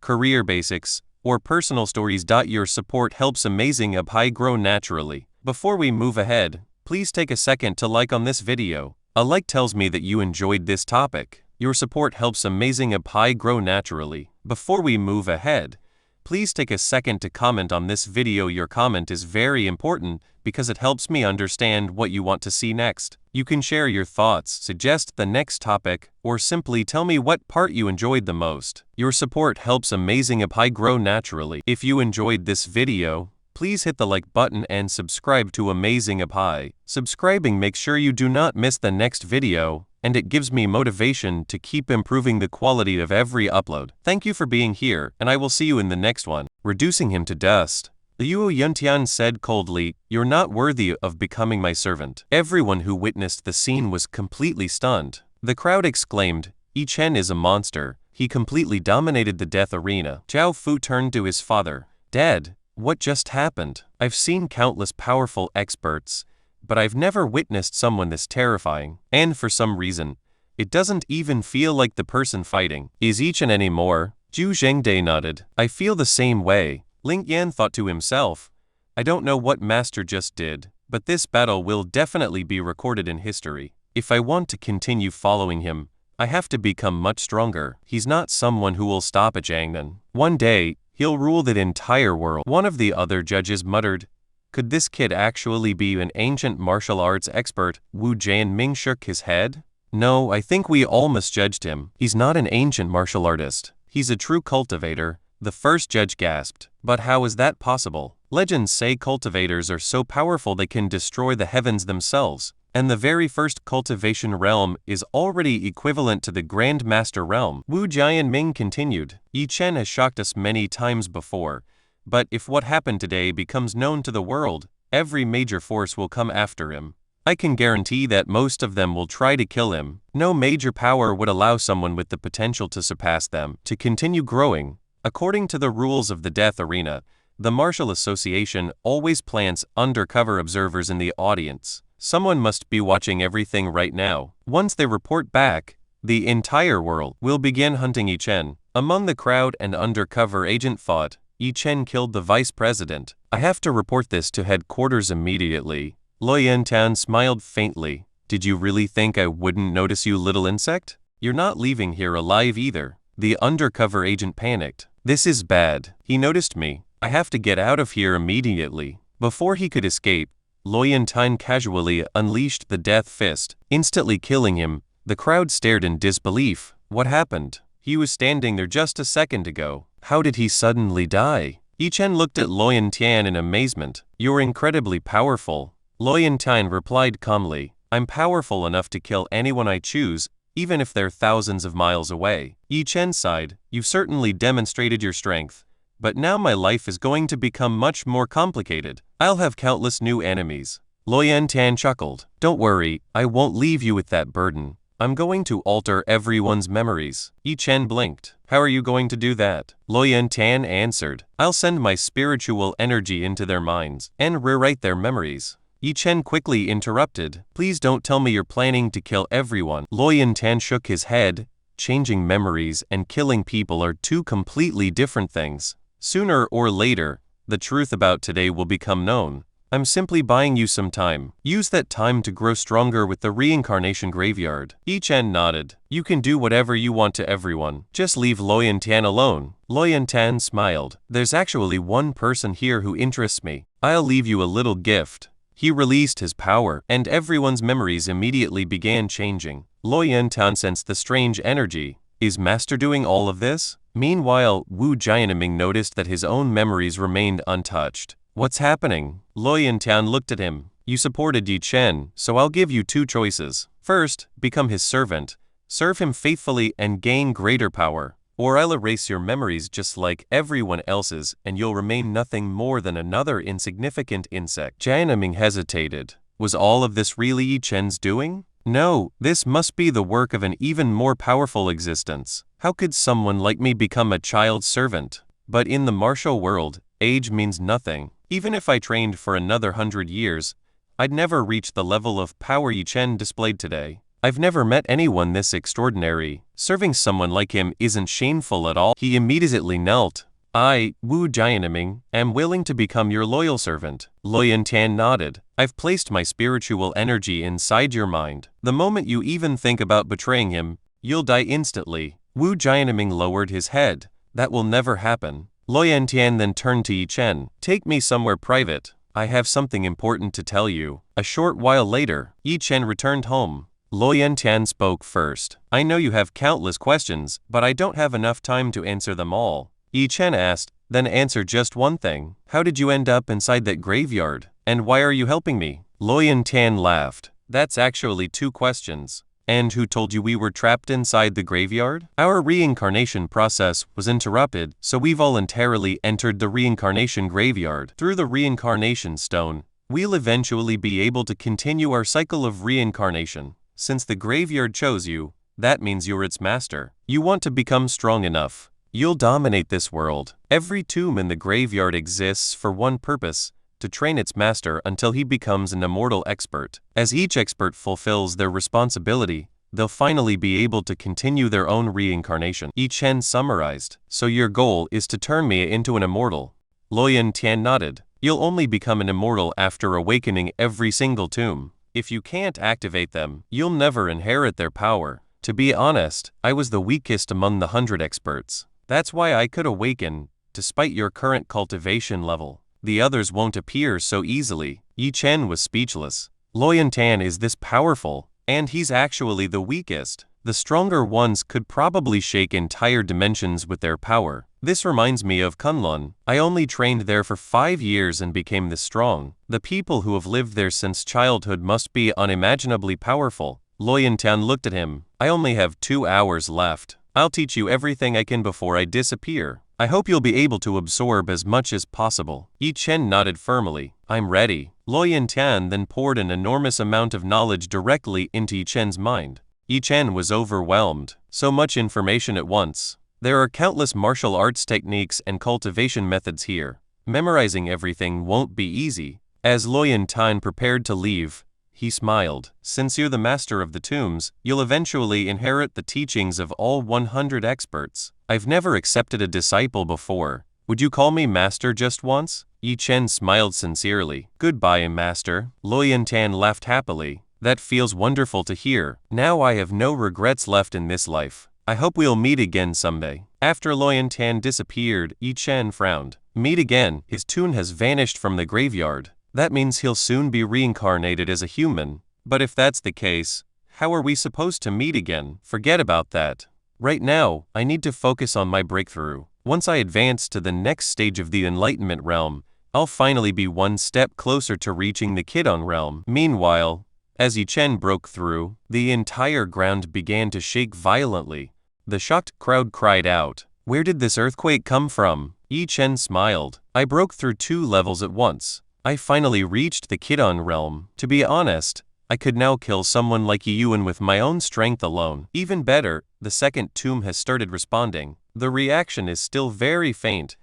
career basics, or personal stories. Your support helps Amazing Apai grow naturally. Before we move ahead, please take a second to like on this video. A like tells me that you enjoyed this topic. Your support helps Amazing Apai grow naturally. Before we move ahead, please take a second to comment on this video. Your comment is very important because it helps me understand what you want to see next. You can share your thoughts, suggest the next topic, or simply tell me what part you enjoyed the most. Your support helps Amazing Apai grow naturally. If you enjoyed this video, please hit the like button and subscribe to Amazing Apai. Subscribing makes sure you do not miss the next video, and it gives me motivation to keep improving the quality of every upload. Thank you for being here, and I will see you in the next one. Reducing him to dust. The Yuo Yuntian said coldly, "You're not worthy of becoming my servant." Everyone who witnessed the scene was completely stunned. The crowd exclaimed, "Yi Chen is a monster. He completely dominated the death arena." Zhao Fu turned to his father. "Dad, what just happened? I've seen countless powerful experts, but I've never witnessed someone this terrifying. And for some reason, it doesn't even feel like the person fighting is Yi Chen anymore." Zhu Zhengde nodded. "I feel the same way." Ling Yan thought to himself, "I don't know what Master just did, but this battle will definitely be recorded in history. If I want to continue following him, I have to become much stronger. He's not someone who will stop at Jiangnan. One day, he'll rule the entire world." One of the other judges muttered, "Could this kid actually be an ancient martial arts expert?" Wu Jianming shook his head. "No, I think we all misjudged him. He's not an ancient martial artist. He's a true cultivator." The first judge gasped. "But how is that possible? Legends say cultivators are so powerful they can destroy the heavens themselves, and the very first cultivation realm is already equivalent to the Grand Master realm." Wu Jianming continued, "Yi Chen has shocked us many times before, but if what happened today becomes known to the world, every major force will come after him. I can guarantee that most of them will try to kill him. No major power would allow someone with the potential to surpass them to continue growing. According to the rules of the Death Arena, the Martial Association always plants undercover observers in the audience. Someone must be watching everything right now. Once they report back, the entire world will begin hunting Yi Chen." Among the crowd, an undercover agent thought, "Yi Chen killed the vice president. I have to report this to headquarters immediately." Lo Yantan smiled faintly. "Did you really think I wouldn't notice you, little insect? You're not leaving here alive either." The undercover agent panicked. "This is bad. He noticed me. I have to get out of here immediately." Before he could escape, Lo Yantan casually unleashed the death fist, instantly killing him. The crowd stared in disbelief. What happened? He was standing there just a second ago. How did he suddenly die? Yi Chen looked at Lo Yantan in amazement. "You're incredibly powerful." Lo Yantan replied calmly, "I'm powerful enough to kill anyone I choose, even if they're thousands of miles away." Yi Chen sighed, "You've certainly demonstrated your strength, but now my life is going to become much more complicated. I'll have countless new enemies." Lo Yantan chuckled. "Don't worry, I won't leave you with that burden. I'm going to alter everyone's memories." Yi Chen blinked. "How are you going to do that?" Lo Yantan answered, "I'll send my spiritual energy into their minds and rewrite their memories." Yi Chen quickly interrupted, "Please don't tell me you're planning to kill everyone." Lo Yantan shook his head. Changing memories and killing people are two completely different things. Sooner or later, the truth about today will become known. I'm simply buying you some time. Use that time to grow stronger with the reincarnation graveyard." Yi Chen nodded. "You can do whatever you want to everyone. Just leave Lo Yantan alone." Lo Yantan smiled. "There's actually one person here who interests me. I'll leave you a little gift." He released his power, and everyone's memories immediately began changing. Lo Yantan sensed the strange energy. Is Master doing all of this? Meanwhile, Wu Jianming noticed that his own memories remained untouched. What's happening? Lo Yantan looked at him. You supported Yi Chen, so I'll give you two choices. First, become his servant. Serve him faithfully and gain greater power. Or I'll erase your memories just like everyone else's, and you'll remain nothing more than another insignificant insect. Jianming hesitated. Was all of this really Yi Chen's doing? No, this must be the work of an even more powerful existence. How could someone like me become a child's servant? But in the martial world, age means nothing. Even if I trained for another 100 years, I'd never reach the level of power Yi Chen displayed today. I've never met anyone this extraordinary. Serving someone like him isn't shameful at all. He immediately knelt. I, Wu Jianming, am willing to become your loyal servant. Lo Yantan nodded. I've placed my spiritual energy inside your mind. The moment you even think about betraying him, you'll die instantly. Wu Jianming lowered his head. That will never happen. Lo Yantan then turned to Yi Chen. Take me somewhere private. I have something important to tell you. A short while later, Yi Chen returned home. Lo Yantan spoke first. I know you have countless questions, but I don't have enough time to answer them all. Yi Chen asked, then answer just one thing. How did you end up inside that graveyard? And why are you helping me? Lo Yantan laughed. That's actually two questions. And who told you we were trapped inside the graveyard? Our reincarnation process was interrupted, so we voluntarily entered the reincarnation graveyard. Through the reincarnation stone, we'll eventually be able to continue our cycle of reincarnation. Since the graveyard chose you, that means you're its master. You want to become strong enough. You'll dominate this world. Every tomb in the graveyard exists for one purpose, to train its master until he becomes an immortal expert. As each expert fulfills their responsibility, they'll finally be able to continue their own reincarnation. Yi Chen summarized. So your goal is to turn me into an immortal. Lo Yantan nodded. You'll only become an immortal after awakening every single tomb. If you can't activate them, you'll never inherit their power. To be honest, I was the weakest among the 100 experts. That's why I could awaken, despite your current cultivation level. The others won't appear so easily. Yi Chen was speechless. Lo Yantan is this powerful, and he's actually the weakest. The stronger ones could probably shake entire dimensions with their power. This reminds me of Kunlun. I only trained there for 5 years and became this strong. The people who have lived there since childhood must be unimaginably powerful. Lo Yantan looked at him. I only have 2 hours left. I'll teach you everything I can before I disappear. I hope you'll be able to absorb as much as possible. Yi Chen nodded firmly. I'm ready. Lo Yantan then poured an enormous amount of knowledge directly into Yi Chen's mind. Yi Chen was overwhelmed. So much information at once. There are countless martial arts techniques and cultivation methods here. Memorizing everything won't be easy. As Lo Yantan prepared to leave, he smiled. Since you're the master of the tombs, you'll eventually inherit the teachings of all 100 experts. I've never accepted a disciple before. Would you call me master just once? Yi Chen smiled sincerely. Goodbye, master. Lo Yantan laughed happily. That feels wonderful to hear. Now I have no regrets left in this life. I hope we'll meet again someday. After Lo Yantan disappeared, Yi Chen frowned. Meet again? His tune has vanished from the graveyard. That means he'll soon be reincarnated as a human. But if that's the case, how are we supposed to meet again? Forget about that. Right now, I need to focus on my breakthrough. Once I advance to the next stage of the Enlightenment realm, I'll finally be one step closer to reaching the Kidon realm. Meanwhile, as Yi Chen broke through, the entire ground began to shake violently. The shocked crowd cried out, "Where did this earthquake come from?" Yi Chen smiled. I broke through 2 levels at once. I finally reached the Kidon realm. To be honest, I could now kill someone like Yuan with my own strength alone. Even better, the second tomb has started responding. The reaction is still very faint,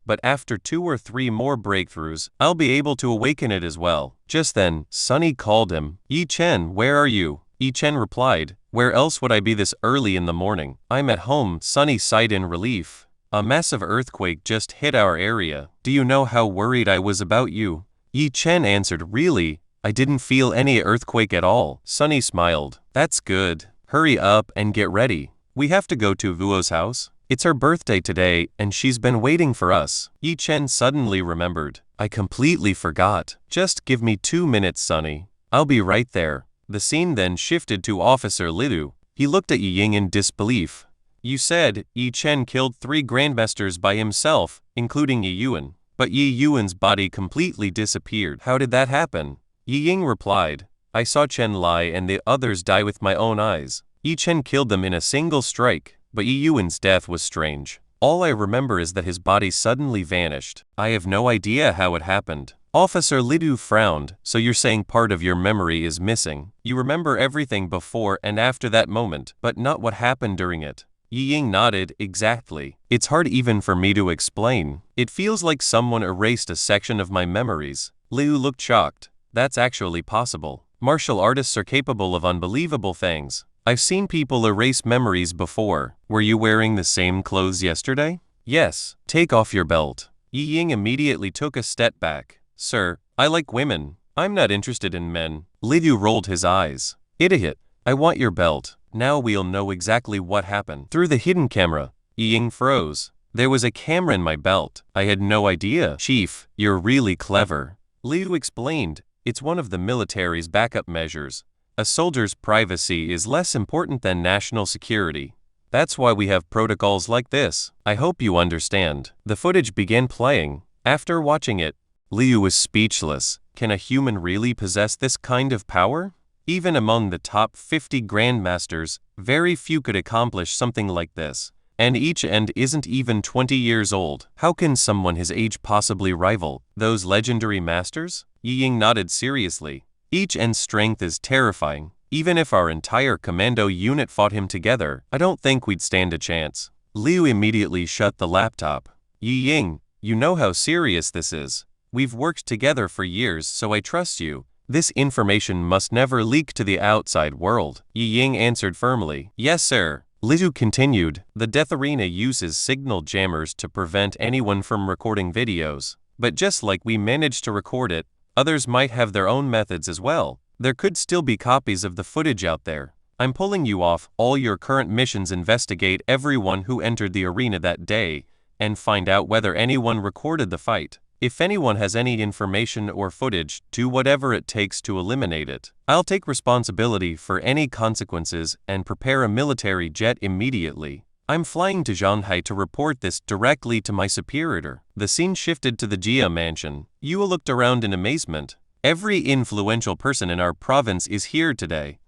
but after 2 or 3 more breakthroughs, I'll be able to awaken it as well. Just then, Sunny called him. Yi Chen, where are you? Yi Chen replied, where else would I be this early in the morning? I'm at home. Sunny sighed in relief. A massive earthquake just hit our area. Do you know how worried I was about you? Yi Chen answered, really? I didn't feel any earthquake at all. Sunny smiled. That's good. Hurry up and get ready. We have to go to Vuo's house. It's her birthday today and she's been waiting for us. Yi Chen suddenly remembered. I completely forgot. Just give me 2 minutes, Sonny. I'll be right there. The scene then shifted to Officer Liu. He looked at Yi Ying in disbelief. You said Yi Chen killed 3 grandmasters by himself, including Yi Yuan. But Yi Yuan's body completely disappeared. How did that happen? Yi Ying replied, I saw Chen lie and the others die with my own eyes. Yi Chen killed them in a single strike, but Yi Yuan's death was strange. All I remember is that his body suddenly vanished. I have no idea how it happened. Officer Liu frowned. So you're saying part of your memory is missing. You remember everything before and after that moment, but not what happened during it. Yi Ying nodded. Exactly. It's hard even for me to explain. It feels like someone erased a section of my memories. Liu looked shocked. That's actually possible. Martial artists are capable of unbelievable things. I've seen people erase memories before. Were you wearing the same clothes yesterday? Yes. Take off your belt. Yi Ying immediately took a step back. Sir, I like women. I'm not interested in men. Liu rolled his eyes. Idiot. I want your belt. Now we'll know exactly what happened. Through the hidden camera, Yi Ying froze. There was a camera in my belt. I had no idea. Chief, you're really clever. Liu explained. It's one of the military's backup measures. A soldier's privacy is less important than national security. That's why we have protocols like this. I hope you understand. The footage began playing. After watching it, Liu was speechless. Can a human really possess this kind of power? Even among the top 50 grandmasters, very few could accomplish something like this. And each end isn't even 20 years old. How can someone his age possibly rival those legendary masters? Yi Ying nodded seriously. Each end's strength is terrifying. Even if our entire commando unit fought him together, I don't think we'd stand a chance. Liu immediately shut the laptop. Yi Ying, you know how serious this is. We've worked together for years, so I trust you. This information must never leak to the outside world. Yi Ying answered firmly. Yes, sir. Liu continued. The Death Arena uses signal jammers to prevent anyone from recording videos. But just like we managed to record it, others might have their own methods as well. There could still be copies of the footage out there. I'm pulling you off all your current missions. Investigate everyone who entered the arena that day and find out whether anyone recorded the fight. If anyone has any information or footage, do whatever it takes to eliminate it. I'll take responsibility for any consequences and prepare a military jet immediately. I'm flying to Shanghai to report this directly to my superior. The scene shifted to the Jia mansion. Yua looked around in amazement. Every influential person in our province is here today.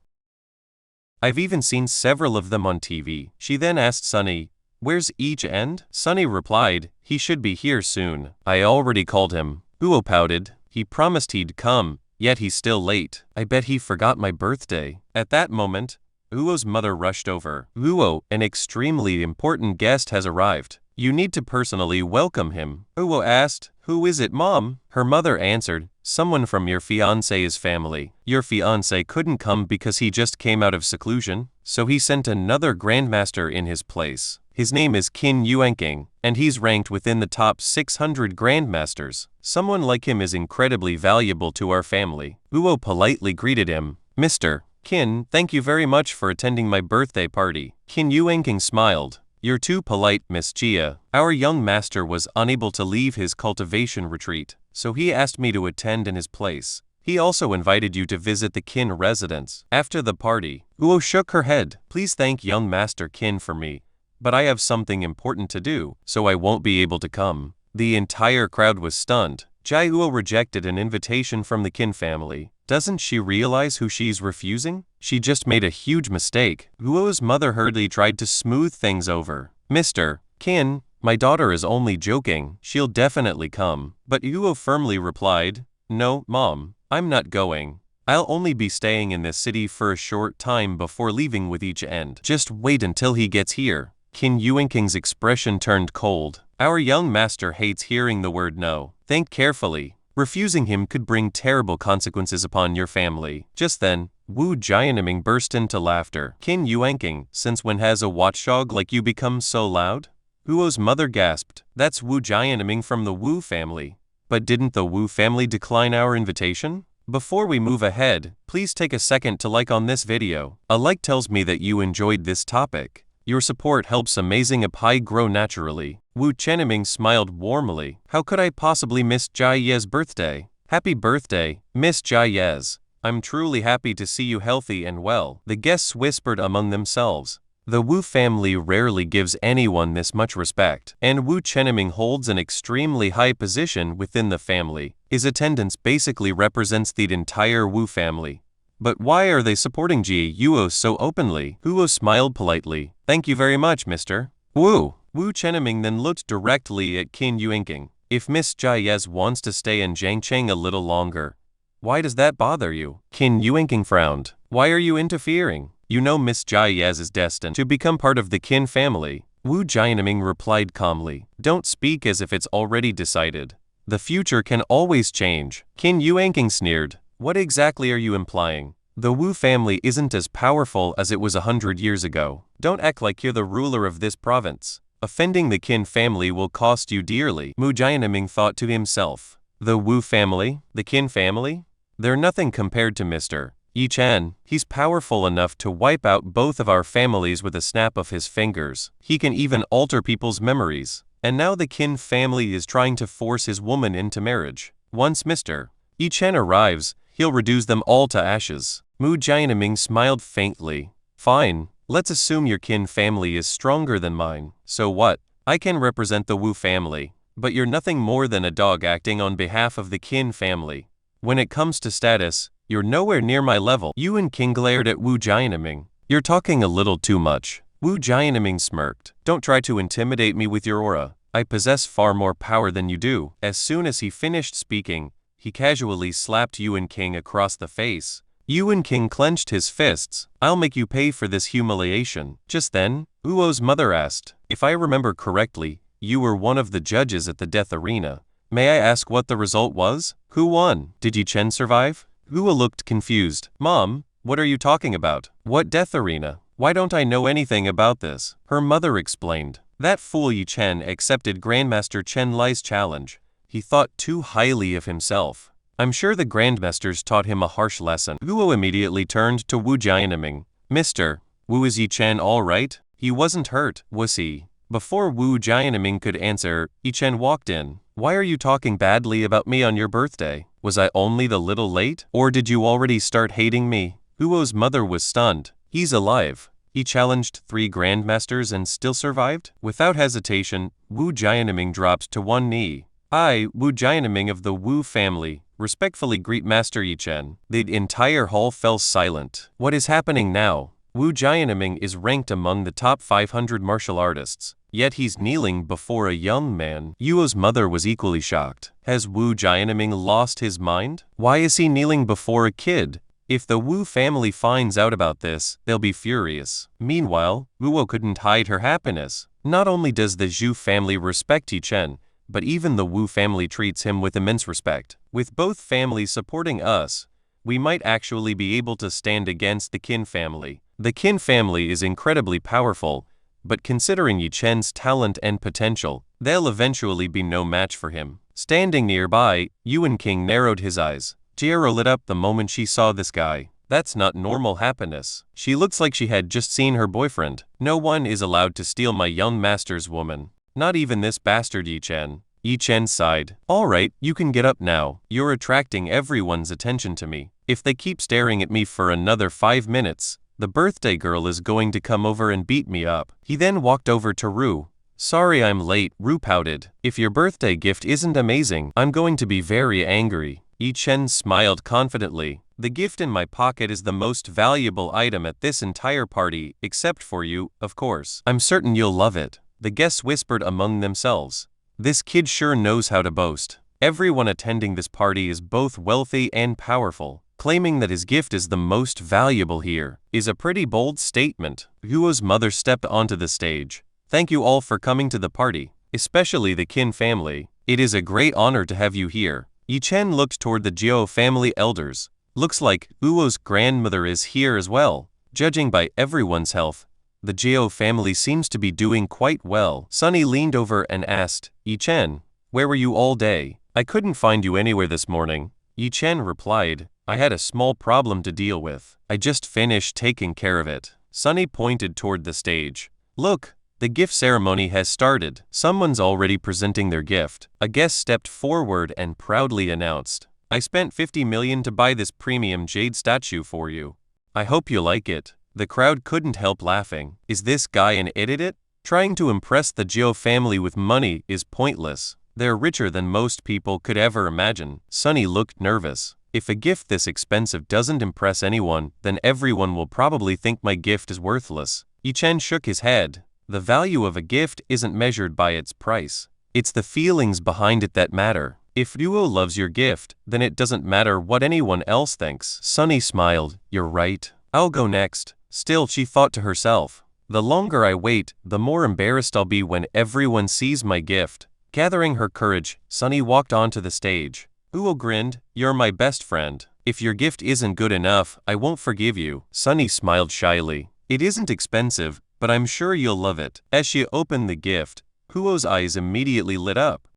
I've even seen several of them on TV. She then asked Sunny, where's each end? Sunny replied, he should be here soon. I already called him. Uo pouted. He promised he'd come, yet he's still late. I bet he forgot my birthday. At that moment, Uo's mother rushed over. Uo, an extremely important guest has arrived. You need to personally welcome him. Uo asked, who is it, Mom? Her mother answered, someone from your fiancé's family. Your fiancé couldn't come because he just came out of seclusion, so he sent another grandmaster in his place. His name is Qin Yuanqing, and he's ranked within the top 600 grandmasters. Someone like him is incredibly valuable to our family. Uo politely greeted him. Mr. Qin, thank you very much for attending my birthday party. Qin Yuanqing smiled. You're too polite, Miss Jia. Our young master was unable to leave his cultivation retreat, so he asked me to attend in his place. He also invited you to visit the Qin residence. After the party, Uo shook her head. Please thank young Master Qin for me, but I have something important to do, so I won't be able to come. The entire crowd was stunned. Jai Uo rejected an invitation from the Qin family. Doesn't she realize who she's refusing? She just made a huge mistake. Uo's mother hurriedly tried to smooth things over. Mr. Qin, my daughter is only joking. She'll definitely come. But Uo firmly replied, no, Mom, I'm not going. I'll only be staying in this city for a short time before leaving with each end. Just wait until he gets here. Qin Yuanqing's expression turned cold. Our young master hates hearing the word no. Think carefully. Refusing him could bring terrible consequences upon your family. Just then, Wu Jianming burst into laughter. Qin Yuanqing, since when has a watchdog like you become so loud? Uo's mother gasped. That's Wu Jianming from the Wu family. But didn't the Wu family decline our invitation? Before we move ahead, please take a second to like on this video. A like tells me that you enjoyed this topic. Your support helps Amazing Apai grow naturally. Wu Chenming smiled warmly. How could I possibly miss Jai Ye's birthday? Happy birthday, Miss Jai Yes. I'm truly happy to see you healthy and well, the guests whispered among themselves. The Wu family rarely gives anyone this much respect, and Wu Chenming holds an extremely high position within the family. His attendance basically represents the entire Wu family. But why are they supporting Ji Yuo so openly? Huo smiled politely. Thank you very much, Mr. Wu. Wu Chenming then looked directly at Qin Yuanqing. If Miss Jai Yes wants to stay in Jiangcheng a little longer, why does that bother you? Qin Yuanqing frowned. Why are you interfering? You know Miss Jai Yes is destined to become part of the Qin family. Wu Jianming replied calmly. Don't speak as if it's already decided. The future can always change. Qin Yuanqing sneered. What exactly are you implying? The Wu family isn't as powerful as it was 100 years ago. Don't act like you're the ruler of this province. Offending the Qin family will cost you dearly, Wu Jianming thought to himself. The Wu family? The Qin family? They're nothing compared to Mr. Yi Chen. He's powerful enough to wipe out both of our families with a snap of his fingers. He can even alter people's memories. And now the Qin family is trying to force his woman into marriage. Once Mr. Yi Chen arrives, he'll reduce them all to ashes. Wu Jianming smiled faintly. Fine, let's assume your Qin family is stronger than mine. So what? I can represent the Wu family, but you're nothing more than a dog acting on behalf of the Qin family. When it comes to status, you're nowhere near my level. Yuan King glared at Wu Jianming. You're talking a little too much. Wu Jianming smirked. Don't try to intimidate me with your aura. I possess far more power than you do. As soon as he finished speaking, he casually slapped Yuan King across the face. Yuan King clenched his fists. I'll make you pay for this humiliation. Just then, Uo's mother asked, if I remember correctly, you were one of the judges at the death arena. May I ask what the result was? Who won? Did Yi Chen survive? Uo looked confused. Mom, what are you talking about? What death arena? Why don't I know anything about this? Her mother explained. That fool Yi Chen accepted Grandmaster Chen Lai's challenge. He thought too highly of himself. I'm sure the Grandmasters taught him a harsh lesson. Uo immediately turned to Wu Jianming. Mr. Wu, is Yi Chen all right? He wasn't hurt, was he? Before Wu Jianming could answer, Yi Chen walked in. Why are you talking badly about me on your birthday? Was I only the little late? Or did you already start hating me? Uo's mother was stunned. He's alive. He challenged 3 Grandmasters and still survived? Without hesitation, Wu Jianming dropped to one knee. I, Wu Jianming of the Wu family, respectfully greet Master Yi Chen. The entire hall fell silent. What is happening now? Wu Jianming is ranked among the top 500 martial artists. Yet he's kneeling before a young man. Yuo's mother was equally shocked. Has Wu Jianming lost his mind? Why is he kneeling before a kid? If the Wu family finds out about this, they'll be furious. Meanwhile, Uo couldn't hide her happiness. Not only does the Zhu family respect Yi Chen, but even the Wu family treats him with immense respect. With both families supporting us, we might actually be able to stand against the Qin family. The Qin family is incredibly powerful, but considering Yi Chen's talent and potential, they'll eventually be no match for him. Standing nearby, Yuan King narrowed his eyes. Jiero lit up the moment she saw this guy. That's not normal happiness. She looks like she had just seen her boyfriend. No one is allowed to steal my young master's woman. Not even this bastard Yi Chen. Yi Chen sighed. Alright, you can get up now. You're attracting everyone's attention to me. If they keep staring at me for another 5 minutes, the birthday girl is going to come over and beat me up. He then walked over to Ru. Sorry I'm late, Ru pouted. If your birthday gift isn't amazing, I'm going to be very angry. Yi Chen smiled confidently. The gift in my pocket is the most valuable item at this entire party, except for you, of course. I'm certain you'll love it. The guests whispered among themselves. This kid sure knows how to boast. Everyone attending this party is both wealthy and powerful. Claiming that his gift is the most valuable here is a pretty bold statement. Huo's mother stepped onto the stage. Thank you all for coming to the party, especially the Qin family. It is a great honor to have you here. Yi Chen looked toward the Jiao family elders. Looks like Huo's grandmother is here as well. Judging by everyone's health, the Jiao family seems to be doing quite well. Sunny leaned over and asked, Yi Chen, where were you all day? I couldn't find you anywhere this morning. Yi Chen replied, I had a small problem to deal with. I just finished taking care of it. Sunny pointed toward the stage. Look, the gift ceremony has started. Someone's already presenting their gift. A guest stepped forward and proudly announced, I spent 50 million to buy this premium jade statue for you. I hope you like it. The crowd couldn't help laughing. Is this guy an idiot? Trying to impress the Geo family with money is pointless. They're richer than most people could ever imagine. Sunny looked nervous. If a gift this expensive doesn't impress anyone, then everyone will probably think my gift is worthless. Yichen shook his head. The value of a gift isn't measured by its price. It's the feelings behind it that matter. If Duo loves your gift, then it doesn't matter what anyone else thinks. Sunny smiled. You're right. I'll go next. Still, she thought to herself, the longer I wait, the more embarrassed I'll be when everyone sees my gift. Gathering her courage, Sunny walked onto the stage. Uo grinned. You're my best friend. If your gift isn't good enough, I won't forgive you. Sunny smiled shyly. It isn't expensive, but I'm sure you'll love it. As she opened the gift, Huo's eyes immediately lit up.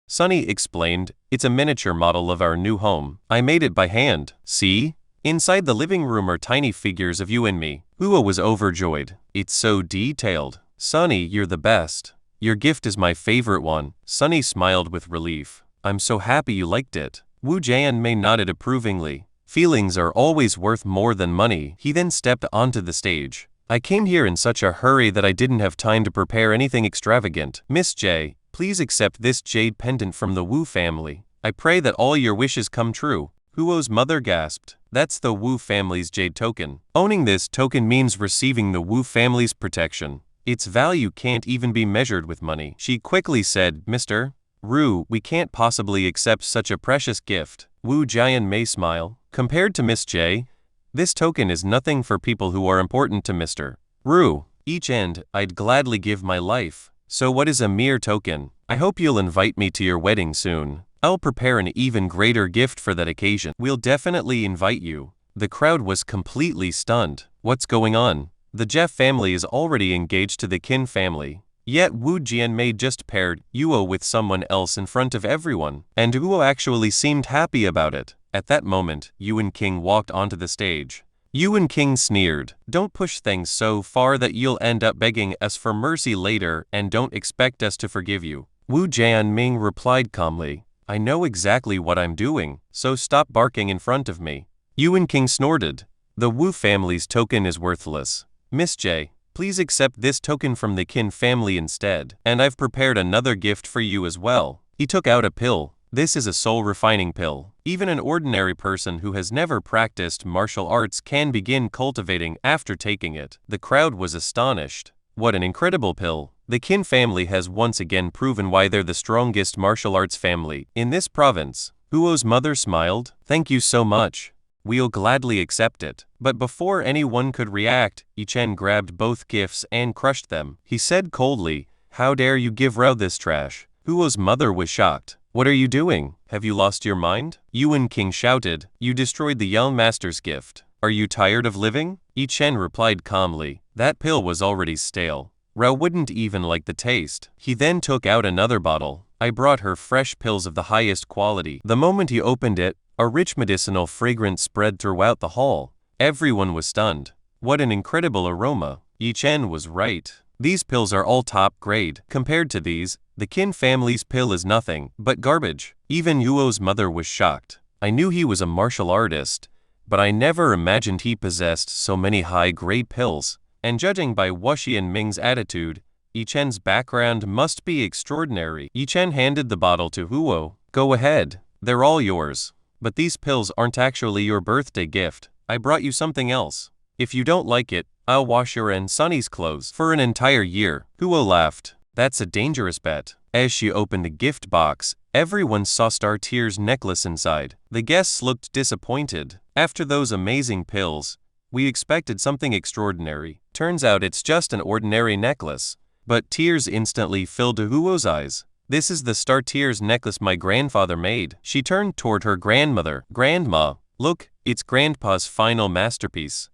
Sunny explained, it's a miniature model of our new home. I made it by hand. See? Inside the living room are tiny figures of you and me. Huo was overjoyed. It's so detailed. Sunny, you're the best. Your gift is my favorite one. Sunny smiled with relief. I'm so happy you liked it. Wu Jianmei nodded approvingly. Feelings are always worth more than money. He then stepped onto the stage. I came here in such a hurry that I didn't have time to prepare anything extravagant. Miss J, please accept this jade pendant from the Wu family. I pray that all your wishes come true. Huo's mother gasped. That's the Wu family's jade token. Owning this token means receiving the Wu family's protection. Its value can't even be measured with money. She quickly said, Mr. Ru, we can't possibly accept such a precious gift. Wu Jianmei smiled. Compared to Miss J, this token is nothing for people who are important to Mr. Ru. Each end, I'd gladly give my life. So what is a mere token? I hope you'll invite me to your wedding soon. I'll prepare an even greater gift for that occasion. We'll definitely invite you. The crowd was completely stunned. What's going on? The Jeff family is already engaged to the Qin family. Yet Wu Jianmei just paired Yuo with someone else in front of everyone, and Yuo actually seemed happy about it. At that moment, Yuan King walked onto the stage. Yuan King sneered. Don't push things so far that you'll end up begging us for mercy later and don't expect us to forgive you. Wu Jianming replied calmly. I know exactly what I'm doing, so stop barking in front of me. Yuan King snorted. The Wu family's token is worthless. Miss J, please accept this token from the Qin family instead, and I've prepared another gift for you as well. He took out a pill. This is a soul refining pill. Even an ordinary person who has never practiced martial arts can begin cultivating after taking it. The crowd was astonished. What an incredible pill. The Qin family has once again proven why they're the strongest martial arts family in this province. Huo's mother smiled. Thank you so much. We'll gladly accept it. But before anyone could react, Yichen grabbed both gifts and crushed them. He said coldly, how dare you give Rao this trash? Huo's mother was shocked. What are you doing? Have you lost your mind? Yuan King shouted. You destroyed the young master's gift. Are you tired of living? Yichen replied calmly. That pill was already stale. Rao wouldn't even like the taste. He then took out another bottle. I brought her fresh pills of the highest quality. The moment he opened it, a rich medicinal fragrance spread throughout the hall. Everyone was stunned. What an incredible aroma. Yichen was right. These pills are all top grade. Compared to these, the Qin family's pill is nothing but garbage. Even Yuo's mother was shocked. I knew he was a martial artist, but I never imagined he possessed so many high-grade pills. And judging by Wuxi and Ming's attitude, Yichen's background must be extraordinary. Yichen handed the bottle to Huo. Go ahead. They're all yours. But these pills aren't actually your birthday gift. I brought you something else. If you don't like it, I'll wash your and Sunny's clothes for an entire year. Huo laughed. That's a dangerous bet. As she opened the gift box, everyone saw Star Tear's necklace inside. The guests looked disappointed. After those amazing pills, we expected something extraordinary. Turns out it's just an ordinary necklace. But tears instantly filled Huo's eyes. This is the Star Tears necklace my grandfather made. She turned toward her grandmother. Grandma, look, it's Grandpa's final masterpiece.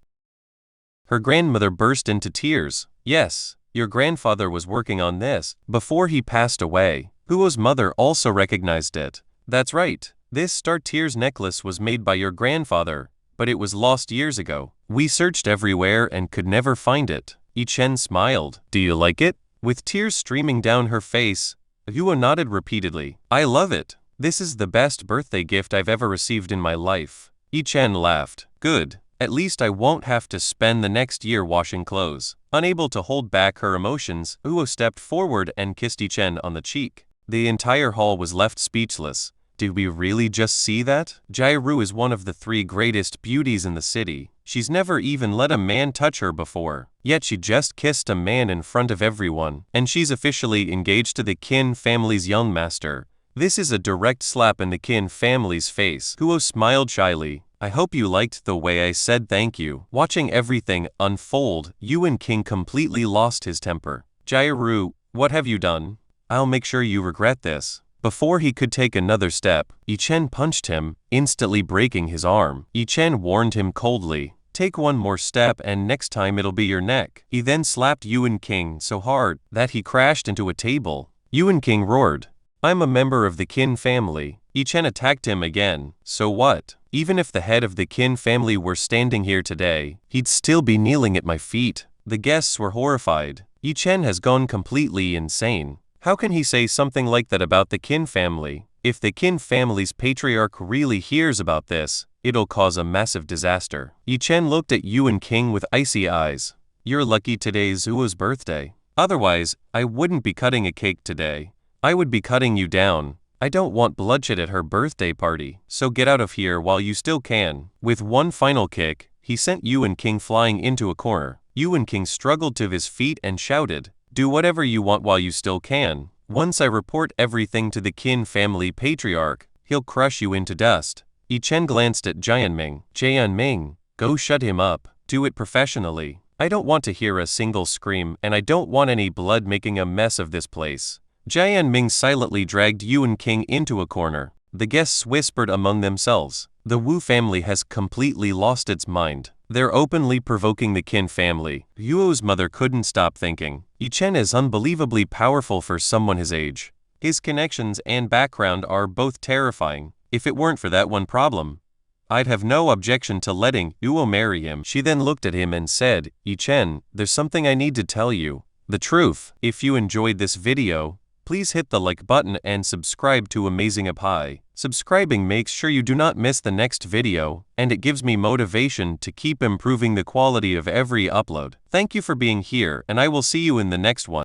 Her grandmother burst into tears. Yes, your grandfather was working on this before he passed away. Huo's mother also recognized it. That's right. This Star Tears necklace was made by your grandfather, but it was lost years ago. We searched everywhere and could never find it. Yi-chen smiled. Do you like it? With tears streaming down her face, Yuo nodded repeatedly. I love it. This is the best birthday gift I've ever received in my life. Yi-chen laughed. Good. At least I won't have to spend the next year washing clothes. Unable to hold back her emotions, Uo stepped forward and kissed Yi-chen on the cheek. The entire hall was left speechless. Did we really just see that? Jairu is one of the 3 greatest beauties in the city. She's never even let a man touch her before. Yet she just kissed a man in front of everyone, and she's officially engaged to the Qin family's young master. This is a direct slap in the Qin family's face. Huo smiled shyly. I hope you liked the way I said thank you. Watching everything unfold, Yuan King completely lost his temper. Jairu, what have you done? I'll make sure you regret this. Before he could take another step, Yi-chen punched him, instantly breaking his arm. Yi-chen warned him coldly, take one more step and next time it'll be your neck. He then slapped Yuan King so hard that he crashed into a table. Yuan King roared, I'm a member of the Qin family. Yi-chen attacked him again. So what? Even if the head of the Qin family were standing here today, he'd still be kneeling at my feet. The guests were horrified. Yi-chen has gone completely insane. How can he say something like that about the Qin family? If the Qin family's patriarch really hears about this, it'll cause a massive disaster. Yi-chen looked at Yuan King with icy eyes. You're lucky today's Uo's birthday. Otherwise, I wouldn't be cutting a cake today. I would be cutting you down. I don't want bloodshed at her birthday party, so get out of here while you still can. With one final kick, he sent Yuan King flying into a corner. Yuan King struggled to his feet and shouted, do whatever you want while you still can. Once I report everything to the Qin family patriarch, he'll crush you into dust. Yi-chen glanced at Jianming. Jianming, go shut him up. Do it professionally. I don't want to hear a single scream and I don't want any blood making a mess of this place. Jianming silently dragged Yuan King into a corner. The guests whispered among themselves. The Wu family has completely lost its mind. They're openly provoking the Qin family. Yuo's mother couldn't stop thinking. Yi-chen is unbelievably powerful for someone his age. His connections and background are both terrifying. If it weren't for that one problem, I'd have no objection to letting Yuo marry him. She then looked at him and said, Yi-chen, there's something I need to tell you. The truth. If you enjoyed this video, please hit the like button and subscribe to Amazing Pie. Subscribing makes sure you do not miss the next video, and it gives me motivation to keep improving the quality of every upload. Thank you for being here, and I will see you in the next one.